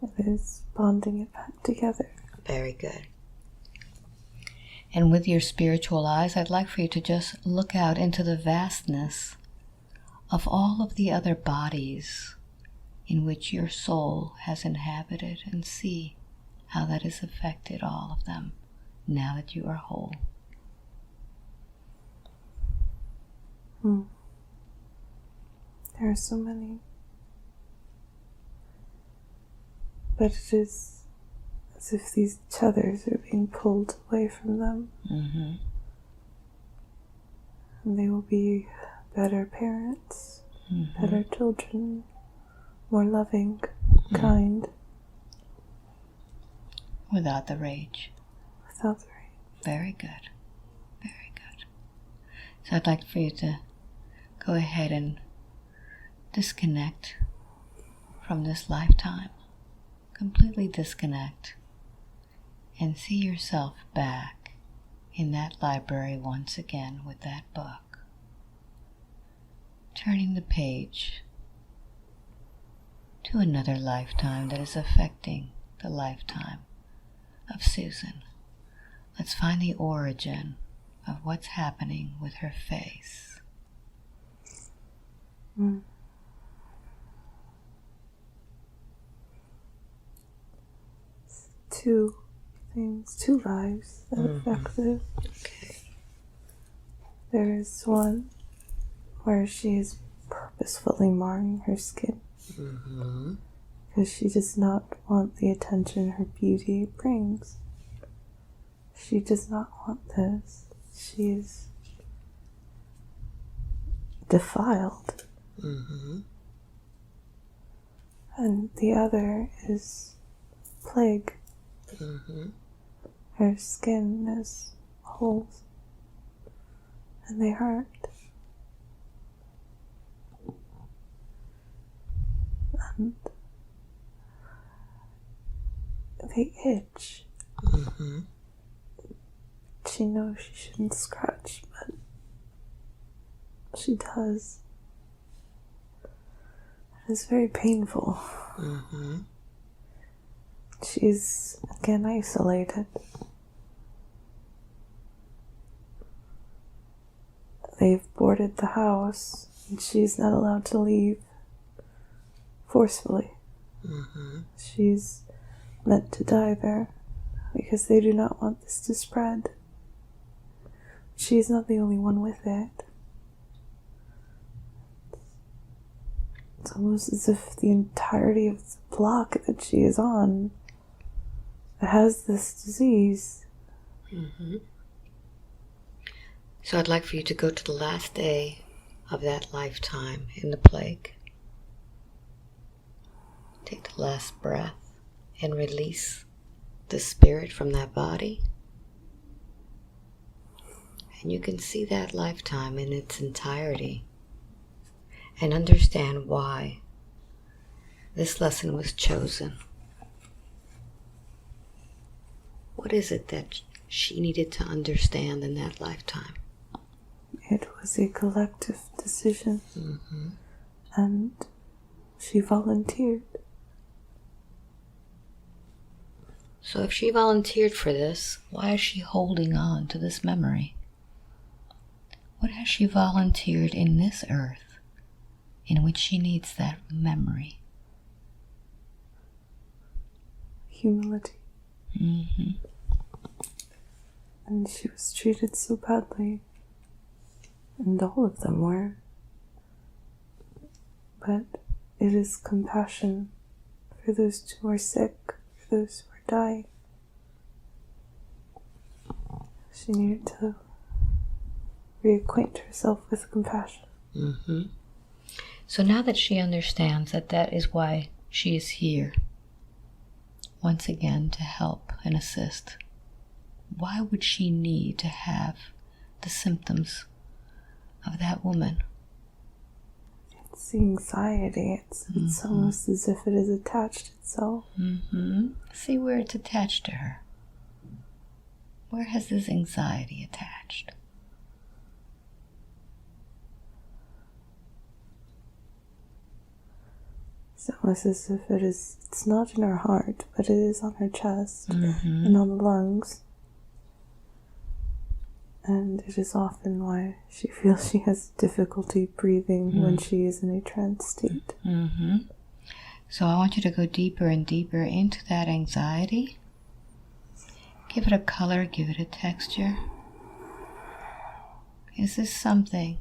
It is bonding it back together. Very good. And with your spiritual eyes, I'd like for you to just look out into the vastness of all of the other bodies in which your soul has inhabited, and see how that has affected all of them now that you are whole. There are so many. But it is as if these tethers are being pulled away from them. Mm-hmm. And they will be better parents, Mm-hmm. better children, more loving, kind, Without the rage. without the rage. Very good. Very good. So I'd like for you to go ahead and disconnect from this lifetime. Completely disconnect. And see yourself back in that library once again with that book. Turning the page to another lifetime that is affecting the lifetime of Susan. Let's find the origin of what's happening with her face. Two things, two lives that affect it. Okay. There is one where she is purposefully marring her skin because she does not want the attention her beauty brings. She does not want this. She is defiled. And the other is plague. Her skin has holes, and they hurt. And they itch. She knows she shouldn't scratch, but she does. It's very painful. She's again isolated. They've boarded the house, and she's not allowed to leave forcefully. She's meant to die there because they do not want this to spread. She's not the only one with it. It's almost as if the entirety of the block that she is on has this disease. So I'd like for you to go to the last day of that lifetime in the plague. Take the last breath and release the spirit from that body. And you can see that lifetime in its entirety and understand why this lesson was chosen. What is it that she needed to understand in that lifetime? It was a collective decision, and she volunteered. So if she volunteered for this, why is she holding on to this memory? What has she volunteered in this earth in which she needs that memory? Humility. And she was treated so badly. And all of them were. But it is compassion for those who are sick, for those who are dying. She needed to reacquaint herself with compassion. So now that she understands that that is why she is here, once again to help and assist, why would she need to have the symptoms of that woman? It's the anxiety. It's almost as if it has attached itself. See where it's attached to her. Where has this anxiety attached? It's almost as if it's not in her heart, but it is on her chest and on the lungs. And it is often why she feels she has difficulty breathing when she is in a trance state. So I want you to go deeper and deeper into that anxiety. Give it a color, give it a texture. Is this something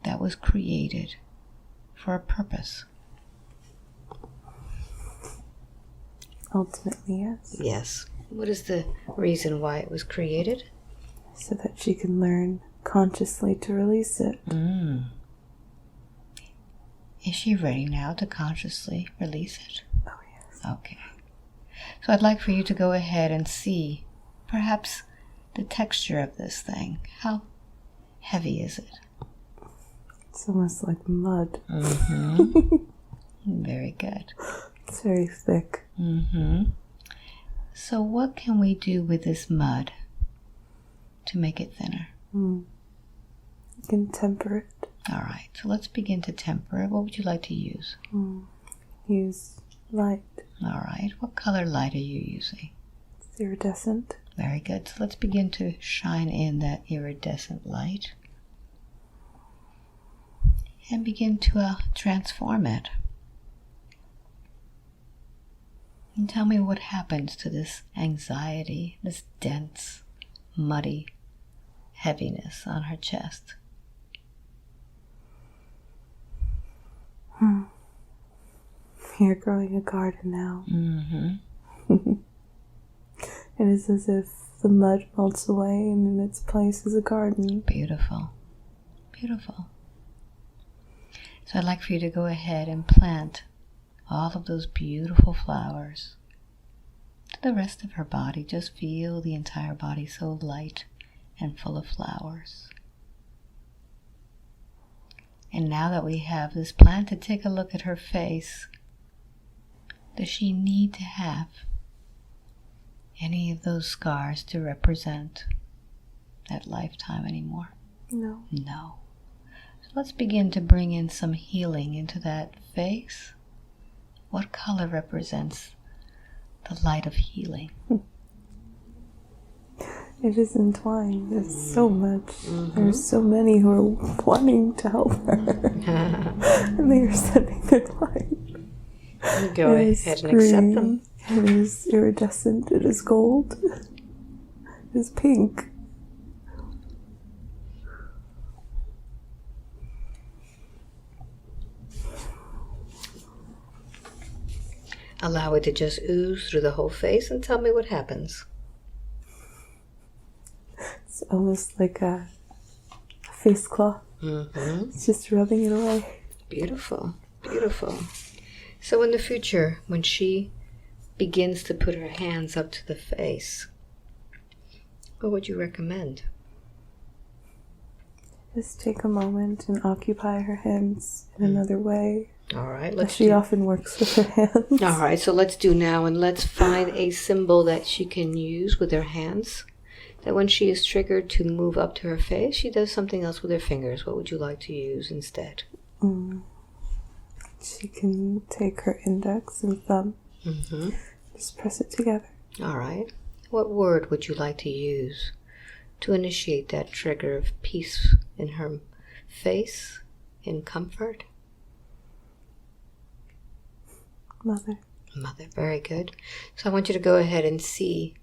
that was created for a purpose? Ultimately, yes. Yes. What is the reason why it was created? So that she can learn consciously to release it. Is she ready now to consciously release it? Oh, yes. Okay. So I'd like for you to go ahead and see perhaps the texture of this thing. How heavy is it? It's almost like mud. Very good. It's very thick. So what can we do with this mud to make it thinner? You can temper it. All right, so let's begin to temper it. What would you like to use? Use light. All right, what color light are you using? It's iridescent. Very good. So let's begin to shine in that iridescent light and begin to transform it. And tell me what happens to this anxiety, this dense, muddy heaviness on her chest. You're growing a garden now. It is as if the mud melts away and in its place is a garden. Beautiful. Beautiful. So I'd like for you to go ahead and plant all of those beautiful flowers to the rest of her body. Just feel the entire body so light and full of flowers. And now that we have this planted, take a look at her face. Does she need to have any of those scars to represent that lifetime anymore? No. No. let's begin to bring in some healing into that face. What color represents the light of healing? It is entwined. There's so much. There's so many who are wanting to help her. And they are sending their light. Go ahead and accept them. It is iridescent. It is gold. It is pink. Allow it to just ooze through the whole face and tell me what happens. It's almost like a face cloth. It's just rubbing it away. Beautiful, beautiful. So in the future, when she begins to put her hands up to the face, what would you recommend? Just take a moment and occupy her hands in another way. All right, She often works with her hands. All right, so let's do now, and let's find a symbol that she can use with her hands. That when she is triggered to move up to her face, she does something else with her fingers. What would you like to use instead? She can take her index and thumb. Just press it together. All right. What word would you like to use to initiate that trigger of peace in her face, in comfort? Mother. Mother, very good. So I want you to go ahead and see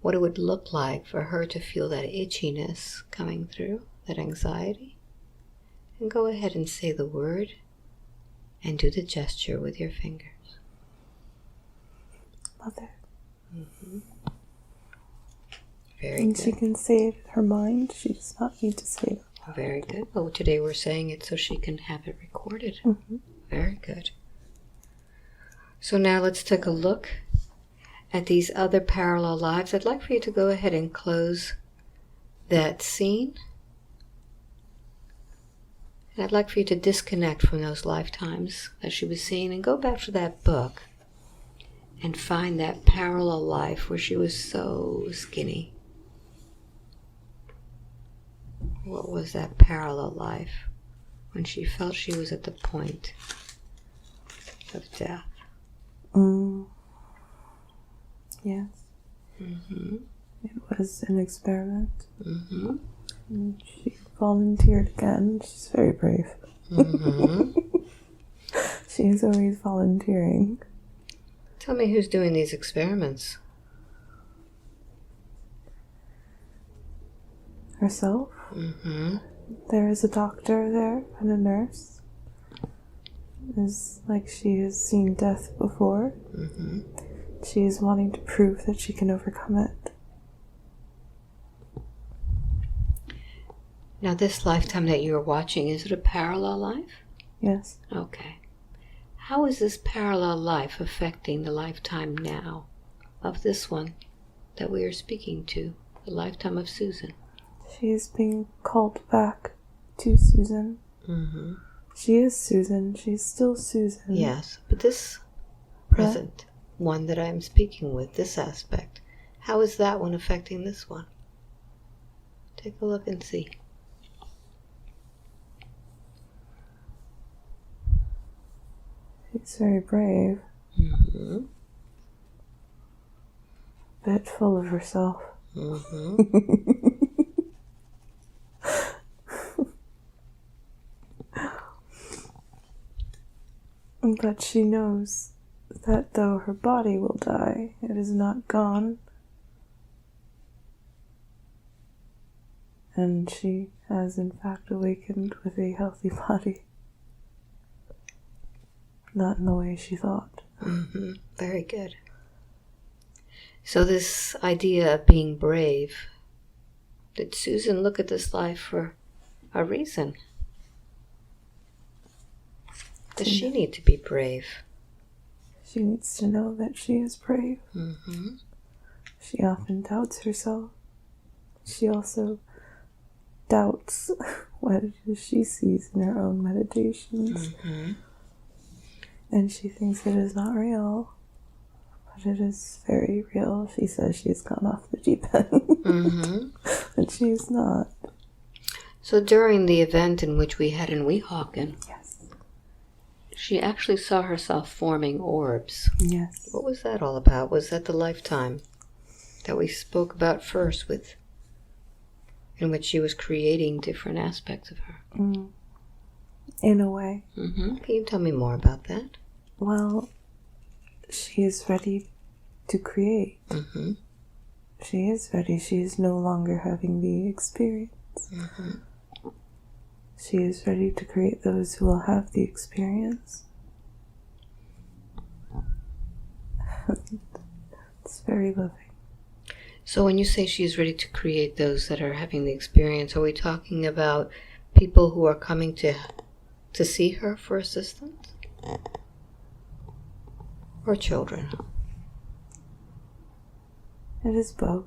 what it would look like for her to feel that itchiness coming through, that anxiety. And go ahead and say the word and do the gesture with your fingers. Mother. Very and good. she can say it in her mind. She does not need to say it. Very good. Well, today we're saying it so she can have it recorded. Very good. So now let's take a look at these other parallel lives. I'd like for you to go ahead and close that scene. And I'd like for you to disconnect from those lifetimes that she was seeing and go back to that book and find that parallel life where she was so skinny. What was that parallel life when she felt she was at the point of death? Yes. It was an experiment. And she volunteered again. She's very brave. She is always volunteering. Tell me who's doing these experiments. Herself. There is a doctor there and a nurse. It's like she has seen death before. She is wanting to prove that she can overcome it. Now this lifetime that you're watching, is it a parallel life? Yes. Okay. How is this parallel life affecting the lifetime now of this one that we are speaking to, the lifetime of Susan? She is being called back to Susan. She is Susan. She's still Susan. Yes, but this present one that I'm speaking with, this aspect, how is that one affecting this one? Take a look and see. She's very brave. Bit full of herself. But she knows that though her body will die, it is not gone. And she has in fact awakened with a healthy body. Not in the way she thought. Very good. So this idea of being brave, did Susan look at this life for a reason? Does she need to be brave? She needs to know that she is brave. She often doubts herself. She also doubts what it is she sees in her own meditations. And she thinks it is not real. But it is very real. She says she's gone off the deep end. But she is not. So during the event in which we had in Weehawken, Yes. she actually saw herself forming orbs. Yes. What was that all about? Was that the lifetime that we spoke about first, in which she was creating different aspects of her? In a way. Can you tell me more about that? Well, she is ready to create. She is ready. She is no longer having the experience. She is ready to create those who will have the experience. It's very loving. So when you say she is ready to create those that are having the experience, are we talking about people who are coming to see her for assistance? Or children? It is both.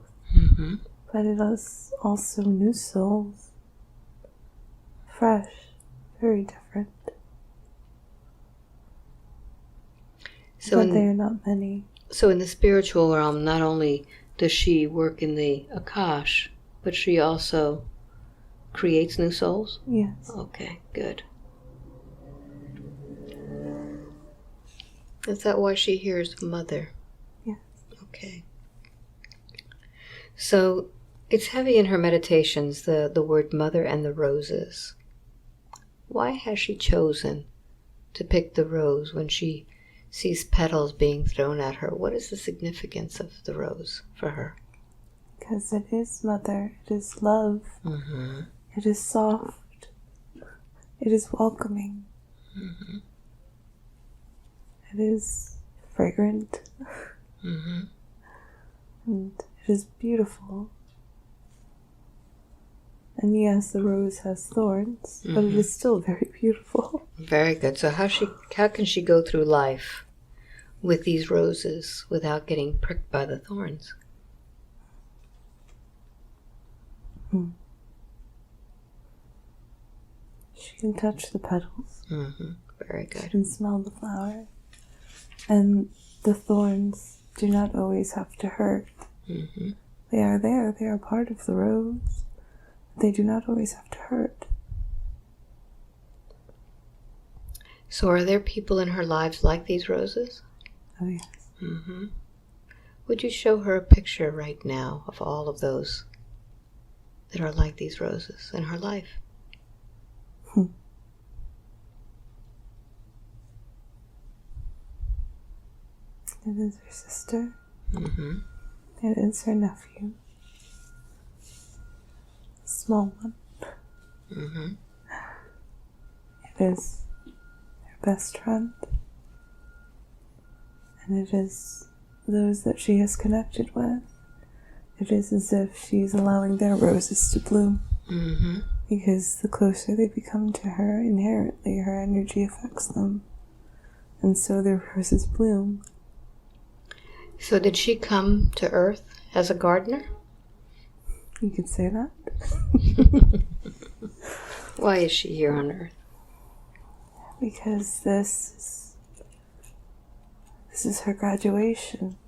But it is also new souls. Fresh. Very different. So but they are not many. So in the spiritual realm, not only does she work in the Akash, but she also creates new souls? Yes. Okay, good. Is that why she hears mother? Yes. Okay. So it's heavy in her meditations, the word mother and the roses. Why has she chosen to pick the rose when she sees petals being thrown at her? What is the significance of the rose for her? Because it is mother, it is love, it is soft, it is welcoming, it is fragrant, and it is beautiful. And yes, the rose has thorns, but it is still very beautiful. Very good. So how can she go through life with these roses without getting pricked by the thorns? She can touch the petals. Very good. She can smell the flower. And the thorns do not always have to hurt. They are there. They are part of the rose. They do not always have to hurt. So are there people in her lives like these roses? Oh, yes. Would you show her a picture right now of all of those that are like these roses in her life? It is her sister. It is her nephew. Small one. It is her best friend. And it is those that she has connected with. It is as if she's allowing their roses to bloom. Because the closer they become to her, inherently her energy affects them. And so their roses bloom. So did she come to Earth as a gardener? You could say that. Why is she here on Earth? Because this is her graduation.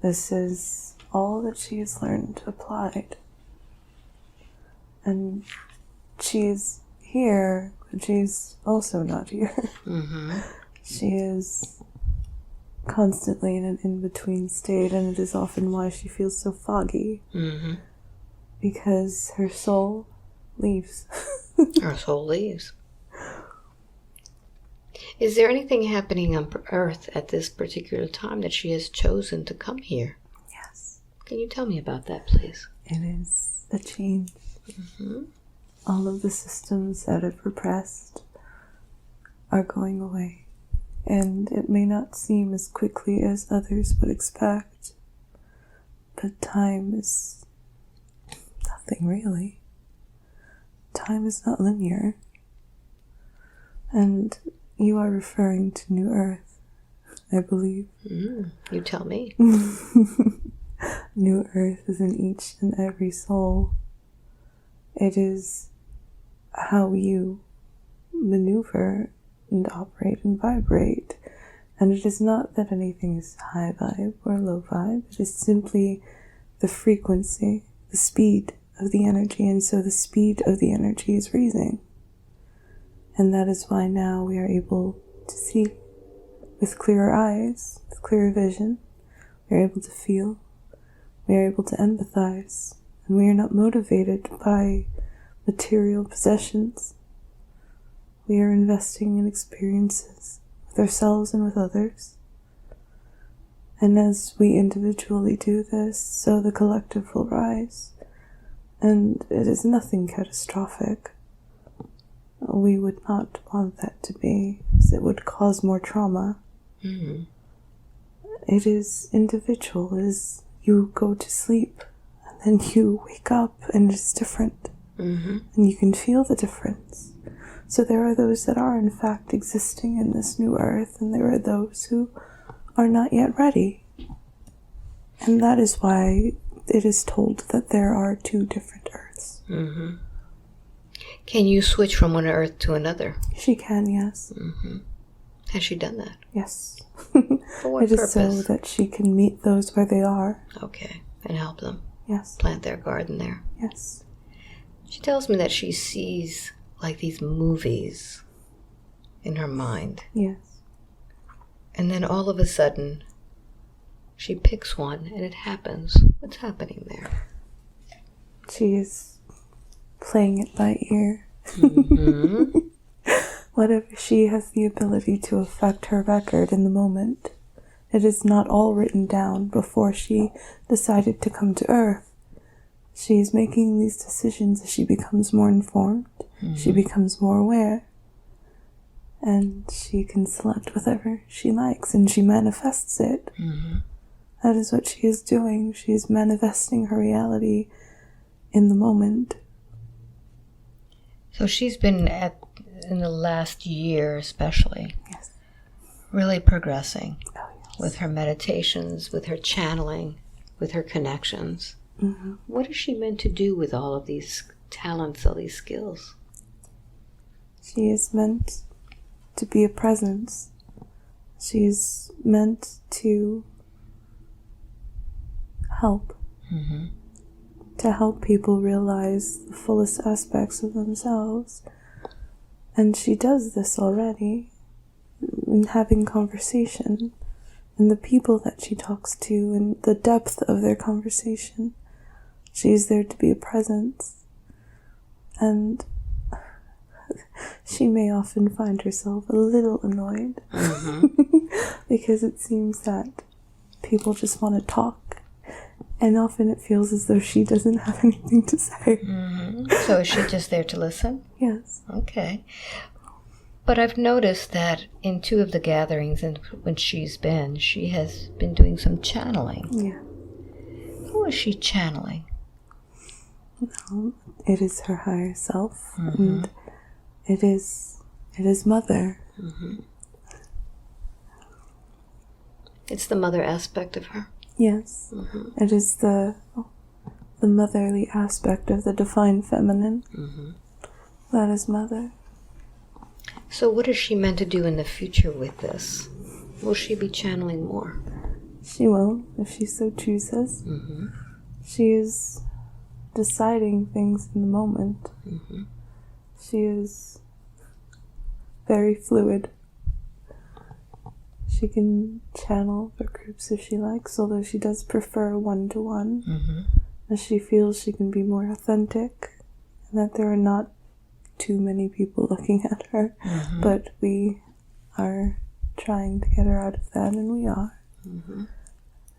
This is all that she has learned applied. And she's here, but she's also not here. She is constantly in an in-between state, and it is often why she feels so foggy. Because her soul leaves. Her soul leaves. Is there anything happening on Earth at this particular time that she has chosen to come here? Yes. Can you tell me about that, please? It is a change. All of the systems that have repressed are going away. And it may not seem as quickly as others would expect, but time is nothing really. Time is not linear. And you are referring to New Earth, I believe. You tell me. New Earth is in each and every soul. It is how you maneuver and operate and vibrate. And it is not that anything is high vibe or low vibe. It is simply the frequency, the speed of the energy, and so the speed of the energy is raising. And that is why now we are able to see with clearer eyes, with clearer vision. We are able to feel, we are able to empathize, and we are not motivated by material possessions. We are investing in experiences with ourselves and with others. And as we individually do this, so the collective will rise. And it is nothing catastrophic. We would not want that to be, as it would cause more trauma. Mm-hmm. It is individual. It is you go to sleep, and then you wake up, and it's different. Mm-hmm. And you can feel the difference. So there are those that are in fact existing in this new earth, and there are those who are not yet ready. And that is why it is told that there are two different earths. Mm-hmm. Can you switch from one earth to another? She can, yes. Mm-hmm. Has she done that? Yes. For what purpose? It is so that she can meet those where they are. Okay, and help them. Yes. Plant their garden there. Yes. She tells me that she sees like these movies in her mind. Yes. And then all of a sudden, she picks one and it happens. What's happening there? She is playing it by ear. Mm-hmm. Whatever, she has the ability to affect her record in the moment. It is not all written down before she decided to come to Earth. She is making these decisions as she becomes more informed. Mm-hmm. She becomes more aware. And she can select whatever she likes, and she manifests it. Mm-hmm. That is what she is doing. She is manifesting her reality in the moment. So she's been in the last year especially, yes, really progressing. Oh, yes. With her meditations, with her channeling, with her connections. Mm-hmm. What is she meant to do with all of these talents, all these skills? She is meant to be a presence. She is meant to help. Mm-hmm. To help people realize the fullest aspects of themselves. And she does this already in having conversation, and the people that she talks to, and the depth of their conversation. She's there to be a presence. And she may often find herself a little annoyed. Mm-hmm. Because it seems that people just want to talk. And often it feels as though she doesn't have anything to say. Mm-hmm. So is she just there to listen? Yes. Okay. But I've noticed that in two of the gatherings and when she has been doing some channeling. Yeah. Who is she channeling? No, it is her higher self. Mm-hmm. And it is Mother. Mm-hmm. It's the mother aspect of her. Yes, mm-hmm. It is the motherly aspect of the divine feminine. Mm-hmm. That is Mother. So what is she meant to do in the future with this? Will she be channeling more? She will, if she so chooses. Mm-hmm. She is deciding things in the moment. Mm-hmm. She is very fluid. She can channel for groups if she likes, although she does prefer one-to-one, mm-hmm. as she feels she can be more authentic, and that there are not too many people looking at her, mm-hmm. but we are trying to get her out of that, and we are. Mm-hmm.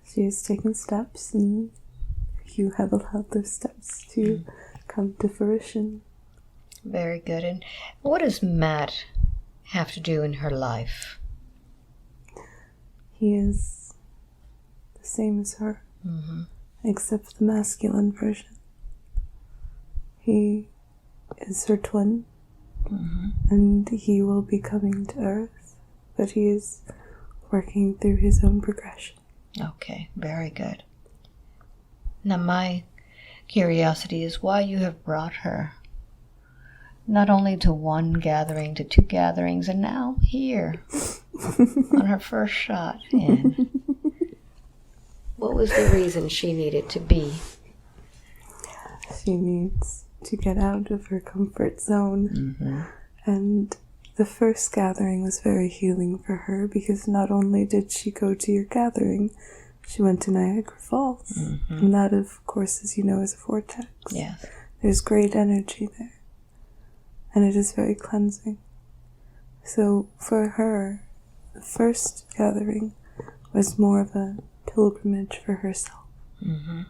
She has taken steps, and you have allowed those steps to come to fruition. Very good. And what does Matt have to do in her life? He is the same as her, mm-hmm. except the masculine version. He is her twin, mm-hmm. and he will be coming to Earth, but he is working through his own progression. Okay, very good. Now my curiosity is why you have brought her not only to one gathering, to two gatherings, and now here on her first shot in. What was the reason she needed to be She needs to get out of her comfort zone. Mm-hmm. And the first gathering was very healing for her because not only did she go to your gathering, she went to Niagara Falls. Mm-hmm. And that, of course, as you know, is a vortex. Yes. There's great energy there. And it is very cleansing. So for her, the first gathering was more of a pilgrimage for herself. Mm-hmm.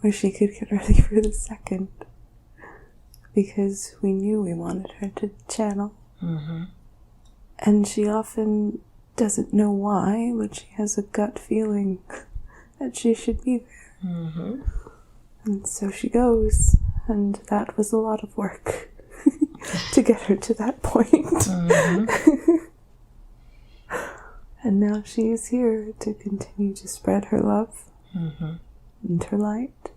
Where she could get ready for the second. Because we knew we wanted her to channel. Mm-hmm. And she often doesn't know why, but she has a gut feeling that she should be there. Mm-hmm. And so she goes, and that was a lot of work to get her to that point. Mm-hmm. And now she is here to continue to spread her love Mm-hmm. and her light.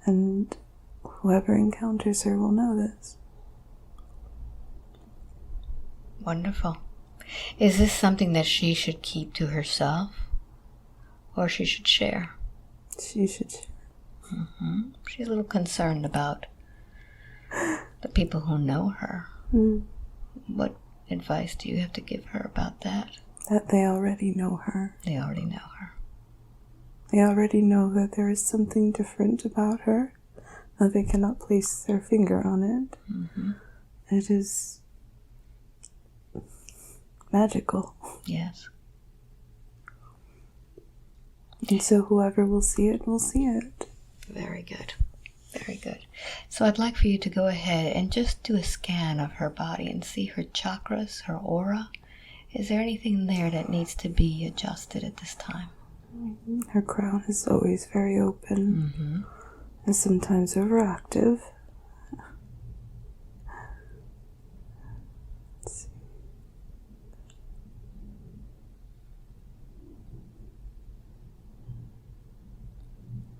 And whoever encounters her will know this. Wonderful. Is this something that she should keep to herself, or she should share? She should share. Mm-hmm. She's a little concerned about the people who know her. Mm. What advice do you have to give her about that? That they already know her. They already know her. They already know that there is something different about her, that they cannot place their finger on it. Mm-hmm. It is magical. Yes. And so whoever will see it will see it. Very good. Very good. So I'd like for you to go ahead and just do a scan of her body and see her chakras, her aura. Is there anything there that needs to be adjusted at this time? Her crown is always very open, Mm-hmm. and sometimes overactive. Let's see.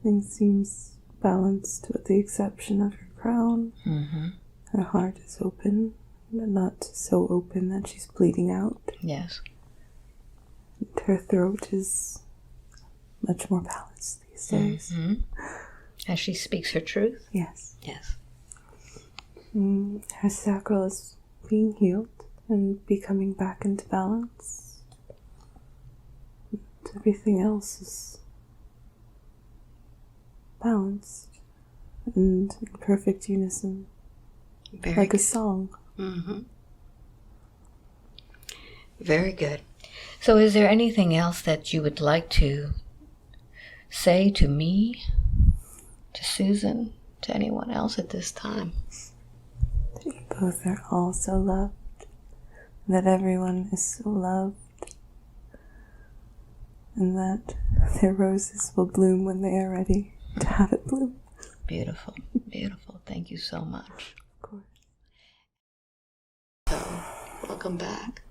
Everything seems balanced with the exception of her crown. Mm-hmm. Her heart is open, but not so open that she's bleeding out. Yes. And her throat is much more balanced these days. Mm-hmm. As she speaks her truth? Yes. Yes. Her sacral is being healed and becoming back into balance. And everything else is balanced and in perfect unison, Very like good. a song. Mm-hmm. Very good. So is there anything else that you would like to say to me, to Susan, to anyone else at this time? That you both are all so loved, that everyone is so loved, and that their roses will bloom when they are ready to have it bloom. Beautiful, beautiful. Thank you so much. Of course. So, welcome back.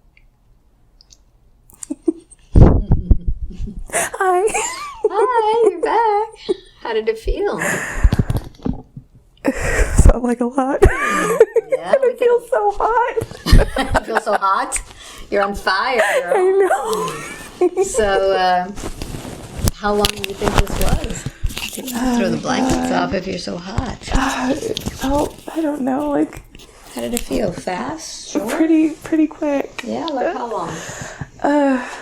Hi! Hi, you're back. How did it feel? Felt like a lot. Yeah, I feel so hot. You feel so hot? You're on fire, girl. I know. So, how long do you think this was? Throw the blankets off if you're so hot. Oh, I don't know, like How did it feel? Fast? Short? pretty quick. Yeah, like how long?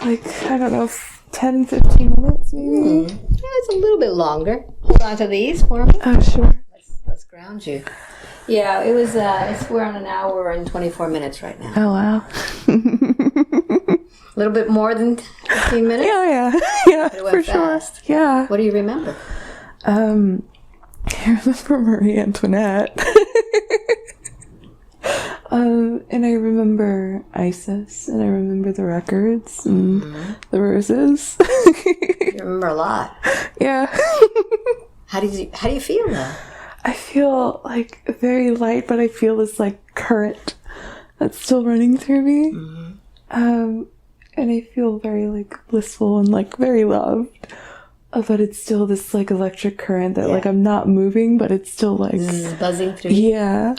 Like, I don't know, 10, 15 minutes maybe. Yeah, it's a little bit longer. Hold on to these for me. Oh, sure. Let's ground you. Yeah, it was. We're on an hour and 24 minutes right now. Oh, wow. A little bit more than 15 minutes. Yeah, But it went for fast. sure. Yeah. What do you remember? I remember Marie Antoinette. And I remember Isis, and I remember the records and the roses. You remember a lot. Yeah. How do you feel now? I feel like very light, but I feel this like current that's still running through me. Mm-hmm. And I feel very like blissful and like very loved. But it's still this like electric current that like I'm not moving, but it's still like buzzing through you. Yeah.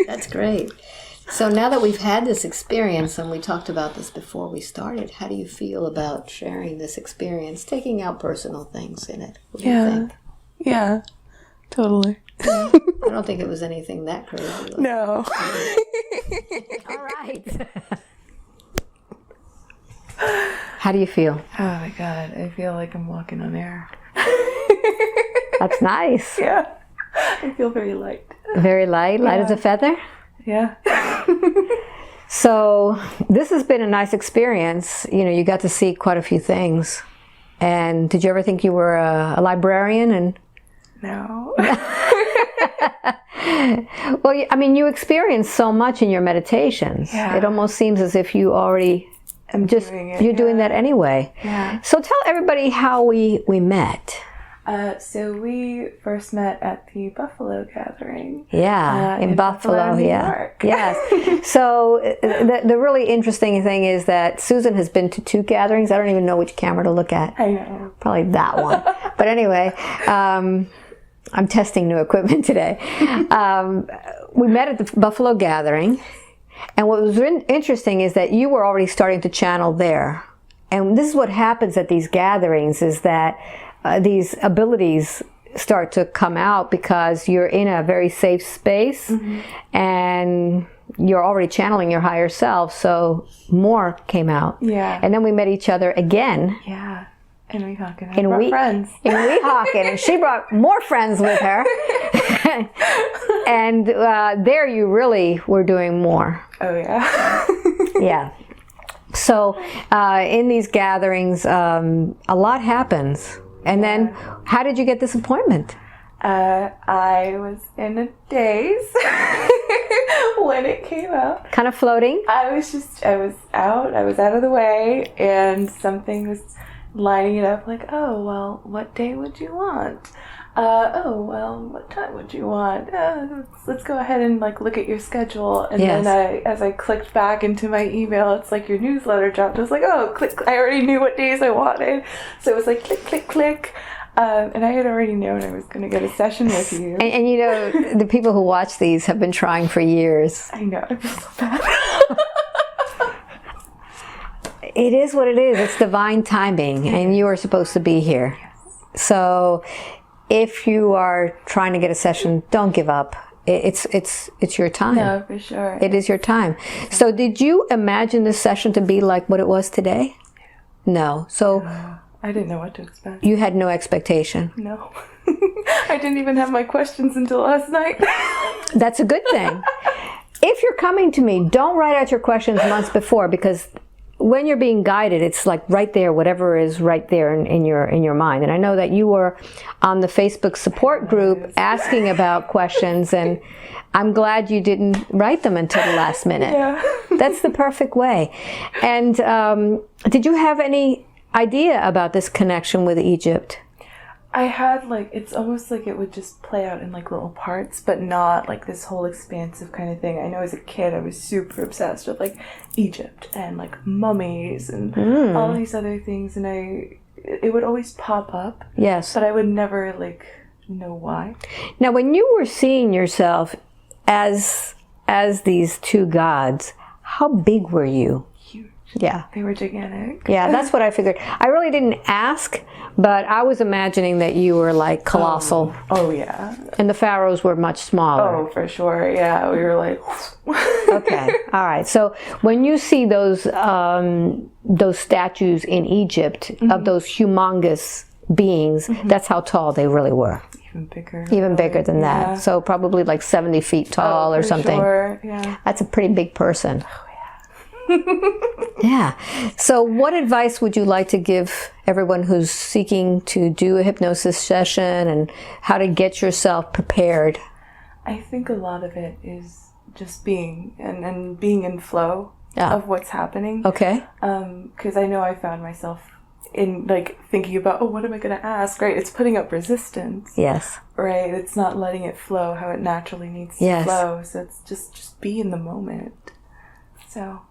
That's great. So now that we've had this experience, and we talked about this before we started, how do you feel about sharing this experience, taking out personal things in it? What do you think? Yeah. Totally. I don't think it was anything that crazy. No. All right. How do you feel? Oh my God, I feel like I'm walking on air. That's nice. Yeah. I feel very light. Very light as a feather? Yeah. So this has been a nice experience. You know, you got to see quite a few things. And did you ever think you were a librarian? And No. well, I mean, you experience so much in your meditations. Yeah. It almost seems as if you already you're doing that anyway. Yeah. So tell everybody how we met. So we first met at the Buffalo Gathering. Yeah, in Buffalo, New yeah. York. Yes. So the really interesting thing is that Susan has been to 2 gatherings. I don't even know which camera to look at. I know. Probably that one. But anyway, I'm testing new equipment today. We met at the Buffalo Gathering. And what was interesting is that you were already starting to channel there. And this is what happens at these gatherings, is that these abilities start to come out because you're in a very safe space, and you're already channeling your higher self, so more came out. Yeah. And then we met each other again. Yeah. In Weehawken. I brought friends. In Weehawken. And she brought more friends with her. And there you really were doing more. Oh, yeah. Yeah. So in these gatherings, a lot happens. And then, how did you get this appointment? I was in a daze when it came out. Kind of floating? I was out of the way, and something was lining it up like, oh, well, what day would you want? Oh, well, what time would you want? Let's go ahead and like look at your schedule. And Yes. then as I clicked back into my email, it's like your newsletter dropped. I was like, oh, click. I already knew what days I wanted. So it was like click, click, click. And I had already known I was going to get a session with you. And you know, the people who watch these have been trying for years. I know. I feel so bad. It is what it is. It's divine timing, and you are supposed to be here. So if you are trying to get a session, don't give up. It's your time. No, for sure. It is your time. So did you imagine this session to be like what it was today? No. So I didn't know what to expect. you had no expectation. No. I didn't even have my questions until last night. That's a good thing. If you're coming to me, don't write out your questions months before, because when you're being guided, it's like right there, whatever is right there in your mind. And I know that you were on the Facebook support group asking about questions, and I'm glad you didn't write them until the last minute. Yeah. That's the perfect way. And did you have any idea about this connection with Egypt? I had it's almost like it would just play out in like little parts, but not like this whole expansive kind of thing. I know as a kid I was super obsessed with like Egypt and like mummies and all these other things, and it would always pop up. Yes. But I would never like know why. Now, when you were seeing yourself as these 2 gods, how big were you? Huge. Yeah. They were gigantic. Yeah, that's what I figured. I really didn't ask, but I was imagining that you were like colossal. Oh yeah. And the pharaohs were much smaller. Oh, for sure. Yeah, we were like. Okay. All right. So when you see those statues in Egypt of those humongous beings, that's how tall they really were. Even bigger. Even bigger than that. Yeah. So probably like 70 feet tall or for something. Sure. Yeah. That's a pretty big person. Yeah. So what advice would you like to give everyone who's seeking to do a hypnosis session, and how to get yourself prepared? I think a lot of it is just being and being in flow Yeah. of what's happening. Okay. Because I know I found myself in like thinking about, oh, what am I going to ask? Right? It's putting up resistance. Yes. Right? It's not letting it flow how it naturally needs to flow. So it's just be in the moment. So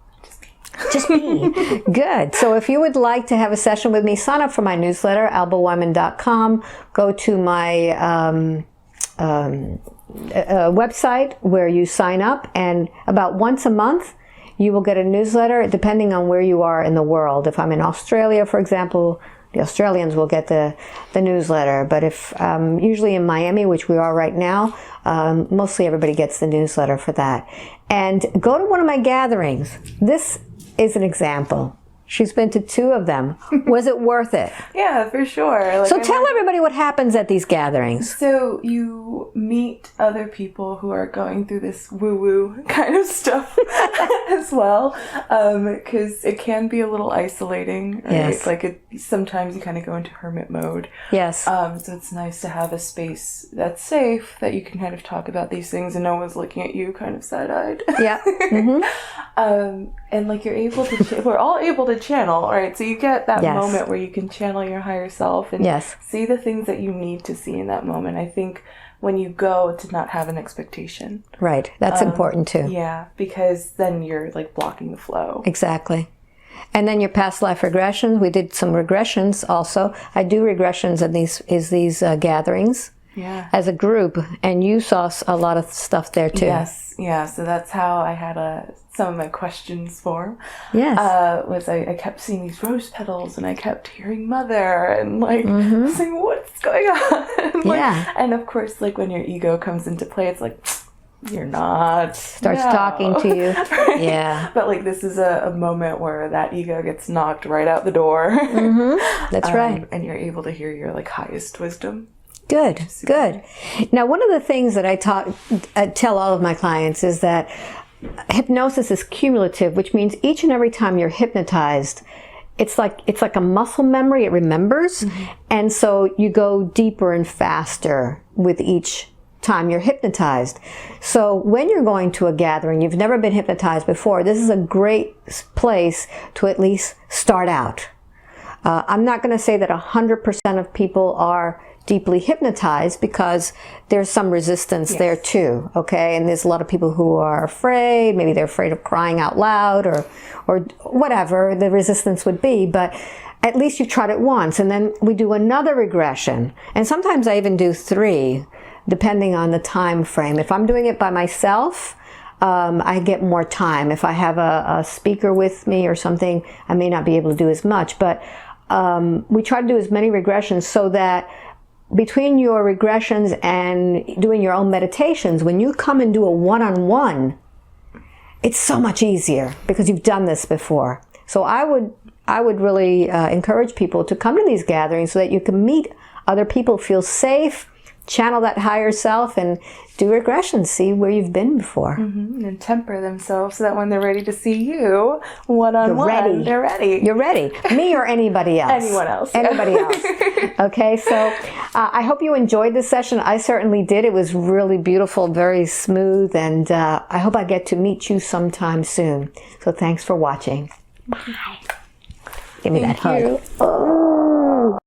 Just be. Good. So if you would like to have a session with me, sign up for my newsletter, albaweinman.com. Go to my website where you sign up, and about once a month you will get a newsletter depending on where you are in the world. If I'm in Australia, for example, The Australians will get the newsletter, but if usually in Miami, which we are right now, mostly everybody gets the newsletter for that. And go to one of my gatherings. This is an example. She's been to 2 of them. Was it worth it? Yeah, for sure. Like, so tell everybody what happens at these gatherings. So you meet other people who are going through this woo-woo kind of stuff as well, because it can be a little isolating, right? Yes. Like sometimes you kind of go into hermit mode. Yes. So it's nice to have a space that's safe, that you can kind of talk about these things and no one's looking at you kind of side-eyed. Yeah. Mm-hmm. And like you're able to, we're all able to channel, right? So you get that Yes. moment where you can channel your higher self and Yes. see the things that you need to see in that moment. I think when you go, to not have an expectation. Right. That's important too. Yeah, because then you're like blocking the flow. Exactly. And then your past life regressions. We did some regressions also. I do regressions at these gatherings. Yeah. As a group, and you saw a lot of stuff there too. Yes, yeah. So that's how I had some of my questions form. Yes. Was I kept seeing these rose petals, and I kept hearing mother, and like I was like, what's going on? Yeah. And of course, like when your ego comes into play, it's like, you're not. Starts talking to you. Right? Yeah. But like this is a moment where that ego gets knocked right out the door. That's right. And you're able to hear your like highest wisdom. Good, good. Now, one of the things that I tell all of my clients is that hypnosis is cumulative, which means each and every time you're hypnotized, it's like a muscle memory. It remembers, and so you go deeper and faster with each time you're hypnotized. So when you're going to a gathering, you've never been hypnotized before, this is a great place to at least start out. I'm not going to say that 100% of people are deeply hypnotized, because there's some resistance there too, okay? And there's a lot of people who are afraid, maybe they're afraid of crying out loud or whatever the resistance would be, but at least you've tried it once. And then we do another regression, and sometimes I even do 3, depending on the time frame. If I'm doing it by myself, I get more time. If I have a speaker with me or something, I may not be able to do as much, but we try to do as many regressions so that between your regressions and doing your own meditations, when you come and do a one-on-one, it's so much easier because you've done this before. So I would really encourage people to come to these gatherings so that you can meet other people, feel safe, channel that higher self, and do regressions, see where you've been before. And temper themselves so that when they're ready to see you one-on-one, they're ready. You're ready. Me or anybody else. Anyone else. Anybody else. Okay, so I hope you enjoyed this session. I certainly did. It was really beautiful, very smooth, and I hope I get to meet you sometime soon. So thanks for watching. Bye. Give me that hug. Oh.